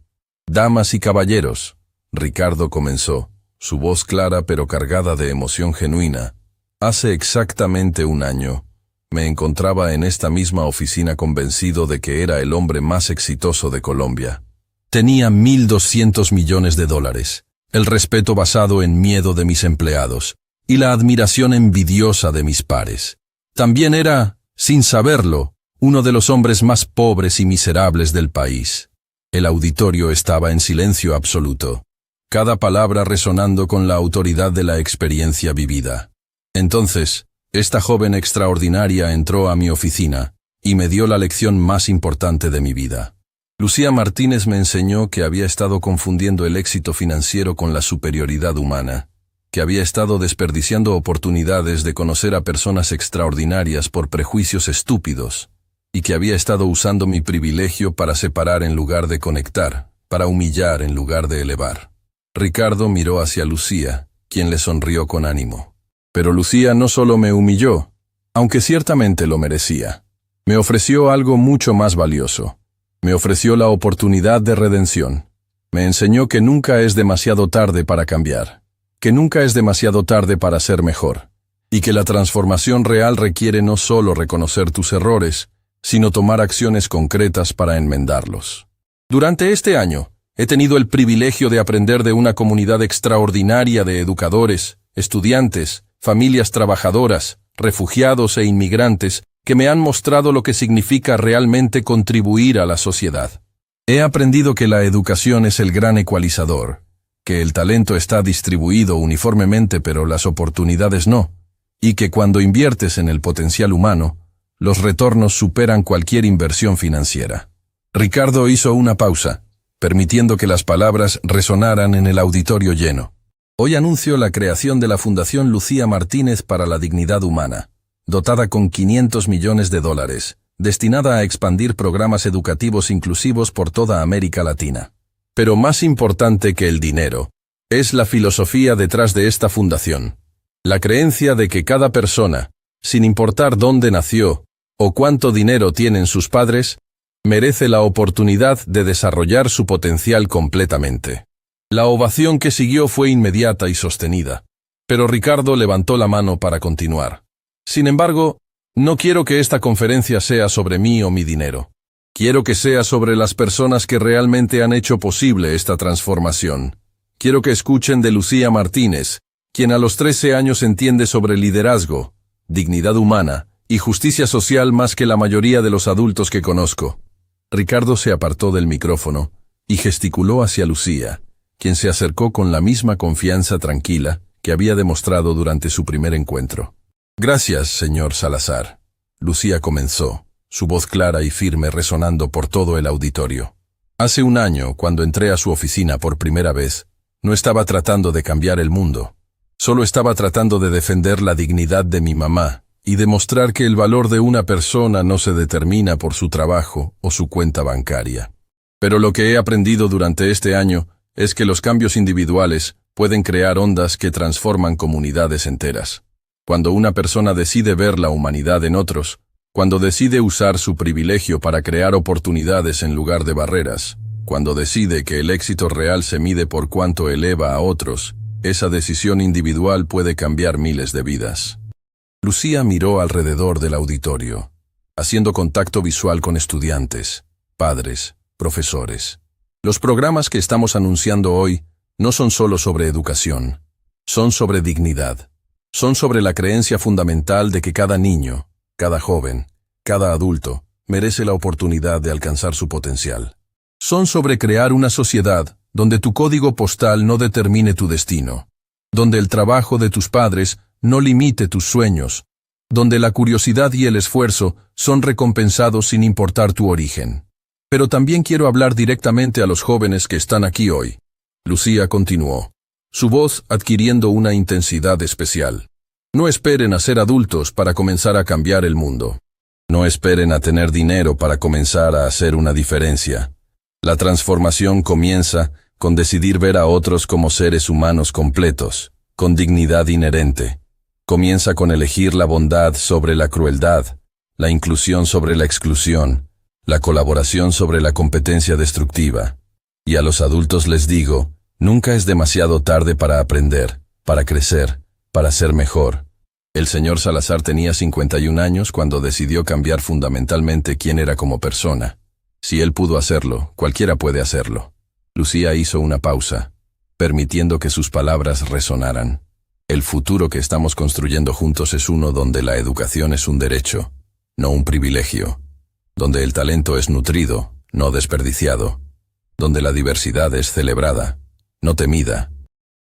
«Damas y caballeros», Ricardo comenzó, su voz clara pero cargada de emoción genuina. «Hace exactamente un año, me encontraba en esta misma oficina convencido de que era el hombre más exitoso de Colombia. Tenía $1.200 millones, el respeto basado en miedo de mis empleados, y la admiración envidiosa de mis pares. También era, sin saberlo, uno de los hombres más pobres y miserables del país. El auditorio estaba en silencio absoluto, cada palabra resonando con la autoridad de la experiencia vivida. Entonces, esta joven extraordinaria entró a mi oficina y me dio la lección más importante de mi vida. Lucía Martínez me enseñó que había estado confundiendo el éxito financiero con la superioridad humana, que había estado desperdiciando oportunidades de conocer a personas extraordinarias por prejuicios estúpidos, y que había estado usando mi privilegio para separar en lugar de conectar, para humillar en lugar de elevar. Ricardo miró hacia Lucía, quien le sonrió con ánimo. Pero Lucía no solo me humilló, aunque ciertamente lo merecía. Me ofreció algo mucho más valioso. Me ofreció la oportunidad de redención. Me enseñó que nunca es demasiado tarde para cambiar, que nunca es demasiado tarde para ser mejor, y que la transformación real requiere no solo reconocer tus errores, sino tomar acciones concretas para enmendarlos. Durante este año, he tenido el privilegio de aprender de una comunidad extraordinaria de educadores, estudiantes, familias trabajadoras, refugiados e inmigrantes que me han mostrado lo que significa realmente contribuir a la sociedad. He aprendido que la educación es el gran ecualizador, que el talento está distribuido uniformemente pero las oportunidades no, y que cuando inviertes en el potencial humano, los retornos superan cualquier inversión financiera. Ricardo hizo una pausa, permitiendo que las palabras resonaran en el auditorio lleno. Hoy anuncio la creación de la Fundación Lucía Martínez para la Dignidad Humana, dotada con $500 millones, destinada a expandir programas educativos inclusivos por toda América Latina. Pero más importante que el dinero, es la filosofía detrás de esta fundación. La creencia de que cada persona, sin importar dónde nació o cuánto dinero tienen sus padres, merece la oportunidad de desarrollar su potencial completamente. La ovación que siguió fue inmediata y sostenida, pero Ricardo levantó la mano para continuar. Sin embargo, no quiero que esta conferencia sea sobre mí o mi dinero. Quiero que sea sobre las personas que realmente han hecho posible esta transformación. Quiero que escuchen de Lucía Martínez, quien a los 13 años entiende sobre liderazgo, dignidad humana y justicia social más que la mayoría de los adultos que conozco. Ricardo se apartó del micrófono y gesticuló hacia Lucía, quien se acercó con la misma confianza tranquila que había demostrado durante su primer encuentro. Gracias, señor Salazar. Lucía comenzó, su voz clara y firme resonando por todo el auditorio. Hace un año, cuando entré a su oficina por primera vez, no estaba tratando de cambiar el mundo. Solo estaba tratando de defender la dignidad de mi mamá y demostrar que el valor de una persona no se determina por su trabajo o su cuenta bancaria. Pero lo que he aprendido durante este año es que los cambios individuales pueden crear ondas que transforman comunidades enteras. Cuando una persona decide ver la humanidad en otros, cuando decide usar su privilegio para crear oportunidades en lugar de barreras, cuando decide que el éxito real se mide por cuánto eleva a otros, esa decisión individual puede cambiar miles de vidas. Lucía miró alrededor del auditorio, haciendo contacto visual con estudiantes, padres, profesores. Los programas que estamos anunciando hoy no son solo sobre educación, son sobre dignidad. Son sobre la creencia fundamental de que cada niño, cada joven, cada adulto, merece la oportunidad de alcanzar su potencial. Son sobre crear una sociedad donde tu código postal no determine tu destino, donde el trabajo de tus padres no limite tus sueños, donde la curiosidad y el esfuerzo son recompensados sin importar tu origen. Pero también quiero hablar directamente a los jóvenes que están aquí hoy. Lucía continuó, su voz adquiriendo una intensidad especial. No esperen a ser adultos para comenzar a cambiar el mundo. No esperen a tener dinero para comenzar a hacer una diferencia. La transformación comienza con decidir ver a otros como seres humanos completos, con dignidad inherente. Comienza con elegir la bondad sobre la crueldad, la inclusión sobre la exclusión, la colaboración sobre la competencia destructiva. Y a los adultos les digo, nunca es demasiado tarde para aprender, para crecer, para ser mejor. El señor Salazar tenía 51 años cuando decidió cambiar fundamentalmente quién era como persona. Si él pudo hacerlo, cualquiera puede hacerlo. Lucía hizo una pausa, permitiendo que sus palabras resonaran. El futuro que estamos construyendo juntos es uno donde la educación es un derecho, no un privilegio, donde el talento es nutrido, no desperdiciado, donde la diversidad es celebrada, no temida,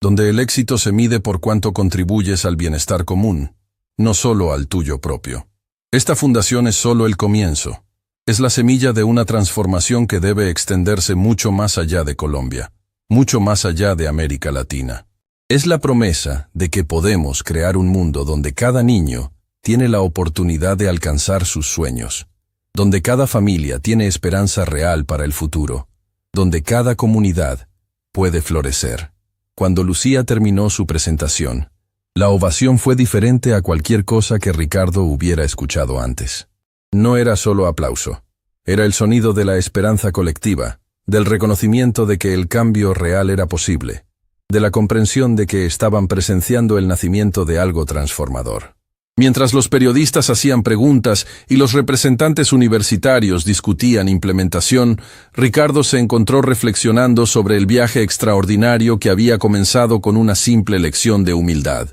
donde el éxito se mide por cuánto contribuyes al bienestar común, no solo al tuyo propio. Esta fundación es solo el comienzo. Es la semilla de una transformación que debe extenderse mucho más allá de Colombia, mucho más allá de América Latina. Es la promesa de que podemos crear un mundo donde cada niño tiene la oportunidad de alcanzar sus sueños, donde cada familia tiene esperanza real para el futuro, donde cada comunidad puede florecer. Cuando Lucía terminó su presentación, la ovación fue diferente a cualquier cosa que Ricardo hubiera escuchado antes. No era solo aplauso, era el sonido de la esperanza colectiva, del reconocimiento de que el cambio real era posible, de la comprensión de que estaban presenciando el nacimiento de algo transformador. Mientras los periodistas hacían preguntas y los representantes universitarios discutían implementación, Ricardo se encontró reflexionando sobre el viaje extraordinario que había comenzado con una simple lección de humildad.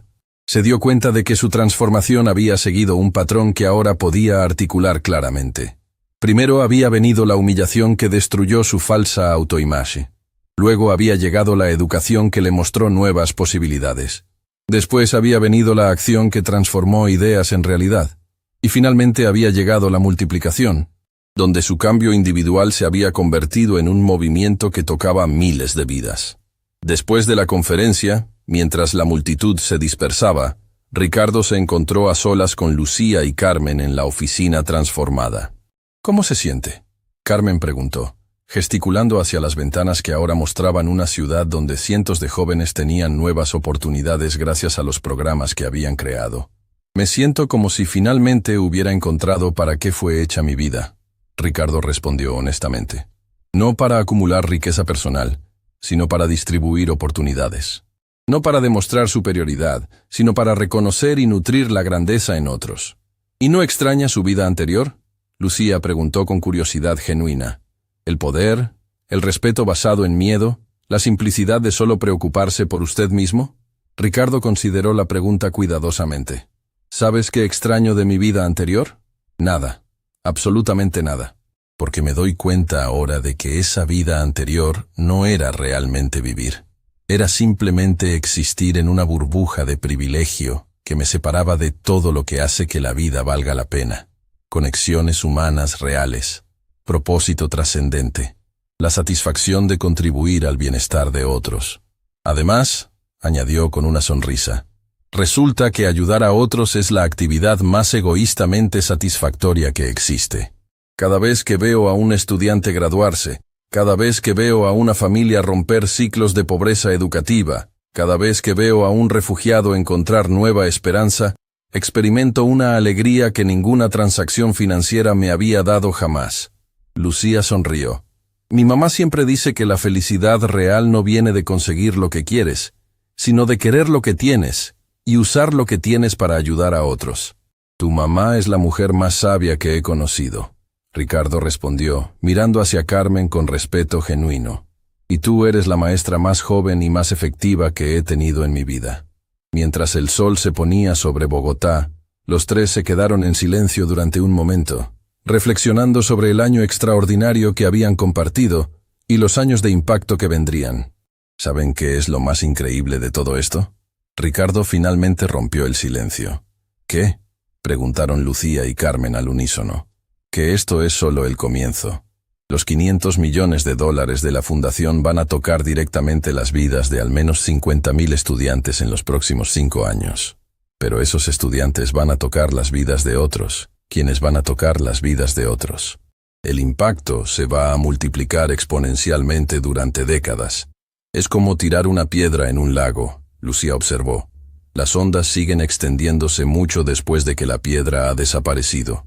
Se dio cuenta de que su transformación había seguido un patrón que ahora podía articular claramente. Primero había venido la humillación que destruyó su falsa autoimagen. Luego había llegado la educación que le mostró nuevas posibilidades. Después había venido la acción que transformó ideas en realidad. Y finalmente había llegado la multiplicación, donde su cambio individual se había convertido en un movimiento que tocaba miles de vidas. Después de la conferencia, mientras la multitud se dispersaba, Ricardo se encontró a solas con Lucía y Carmen en la oficina transformada. ¿Cómo se siente?, Carmen preguntó, gesticulando hacia las ventanas que ahora mostraban una ciudad donde cientos de jóvenes tenían nuevas oportunidades gracias a los programas que habían creado. Me siento como si finalmente hubiera encontrado para qué fue hecha mi vida, Ricardo respondió honestamente. No para acumular riqueza personal, sino para distribuir oportunidades. No para demostrar superioridad, sino para reconocer y nutrir la grandeza en otros. ¿Y no extraña su vida anterior?, Lucía preguntó con curiosidad genuina. ¿El poder, el respeto basado en miedo, la simplicidad de solo preocuparse por usted mismo? Ricardo consideró la pregunta cuidadosamente. ¿Sabes qué extraño de mi vida anterior? Nada, absolutamente nada. Porque me doy cuenta ahora de que esa vida anterior no era realmente vivir. Era simplemente existir en una burbuja de privilegio que me separaba de todo lo que hace que la vida valga la pena. Conexiones humanas reales, propósito trascendente, la satisfacción de contribuir al bienestar de otros. Además, añadió con una sonrisa, resulta que ayudar a otros es la actividad más egoístamente satisfactoria que existe. Cada vez que veo a un estudiante graduarse, cada vez que veo a una familia romper ciclos de pobreza educativa, cada vez que veo a un refugiado encontrar nueva esperanza, experimento una alegría que ninguna transacción financiera me había dado jamás. Lucía sonrió. Mi mamá siempre dice que la felicidad real no viene de conseguir lo que quieres, sino de querer lo que tienes y usar lo que tienes para ayudar a otros. Tu mamá es la mujer más sabia que he conocido, Ricardo respondió, mirando hacia Carmen con respeto genuino. Y tú eres la maestra más joven y más efectiva que he tenido en mi vida. Mientras el sol se ponía sobre Bogotá, los tres se quedaron en silencio durante un momento, reflexionando sobre el año extraordinario que habían compartido y los años de impacto que vendrían. ¿Saben qué es lo más increíble de todo esto? Ricardo finalmente rompió el silencio. ¿Qué?, preguntaron Lucía y Carmen al unísono. Que esto es solo el comienzo. Los $500 millones de la fundación van a tocar directamente las vidas de al menos 50.000 estudiantes en los próximos 5 años. Pero esos estudiantes van a tocar las vidas de otros, quienes van a tocar las vidas de otros. El impacto se va a multiplicar exponencialmente durante décadas. Es como tirar una piedra en un lago, Lucía observó. Las ondas siguen extendiéndose mucho después de que la piedra ha desaparecido.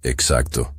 Exacto.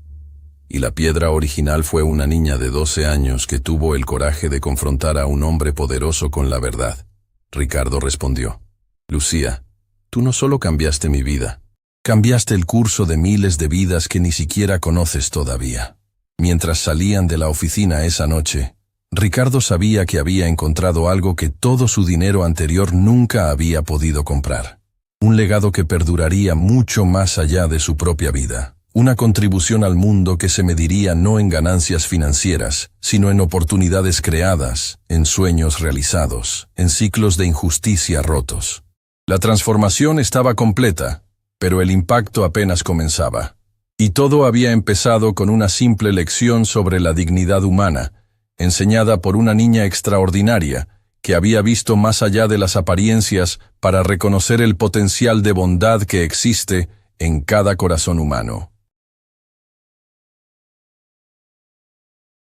Y la piedra original fue una niña de 12 años que tuvo el coraje de confrontar a un hombre poderoso con la verdad. Ricardo respondió. Lucía, tú no solo cambiaste mi vida, cambiaste el curso de miles de vidas que ni siquiera conoces todavía. Mientras salían de la oficina esa noche, Ricardo sabía que había encontrado algo que todo su dinero anterior nunca había podido comprar. Un legado que perduraría mucho más allá de su propia vida. Una contribución al mundo que se mediría no en ganancias financieras, sino en oportunidades creadas, en sueños realizados, en ciclos de injusticia rotos. La transformación estaba completa, pero el impacto apenas comenzaba. Y todo había empezado con una simple lección sobre la dignidad humana, enseñada por una niña extraordinaria, que había visto más allá de las apariencias para reconocer el potencial de bondad que existe en cada corazón humano.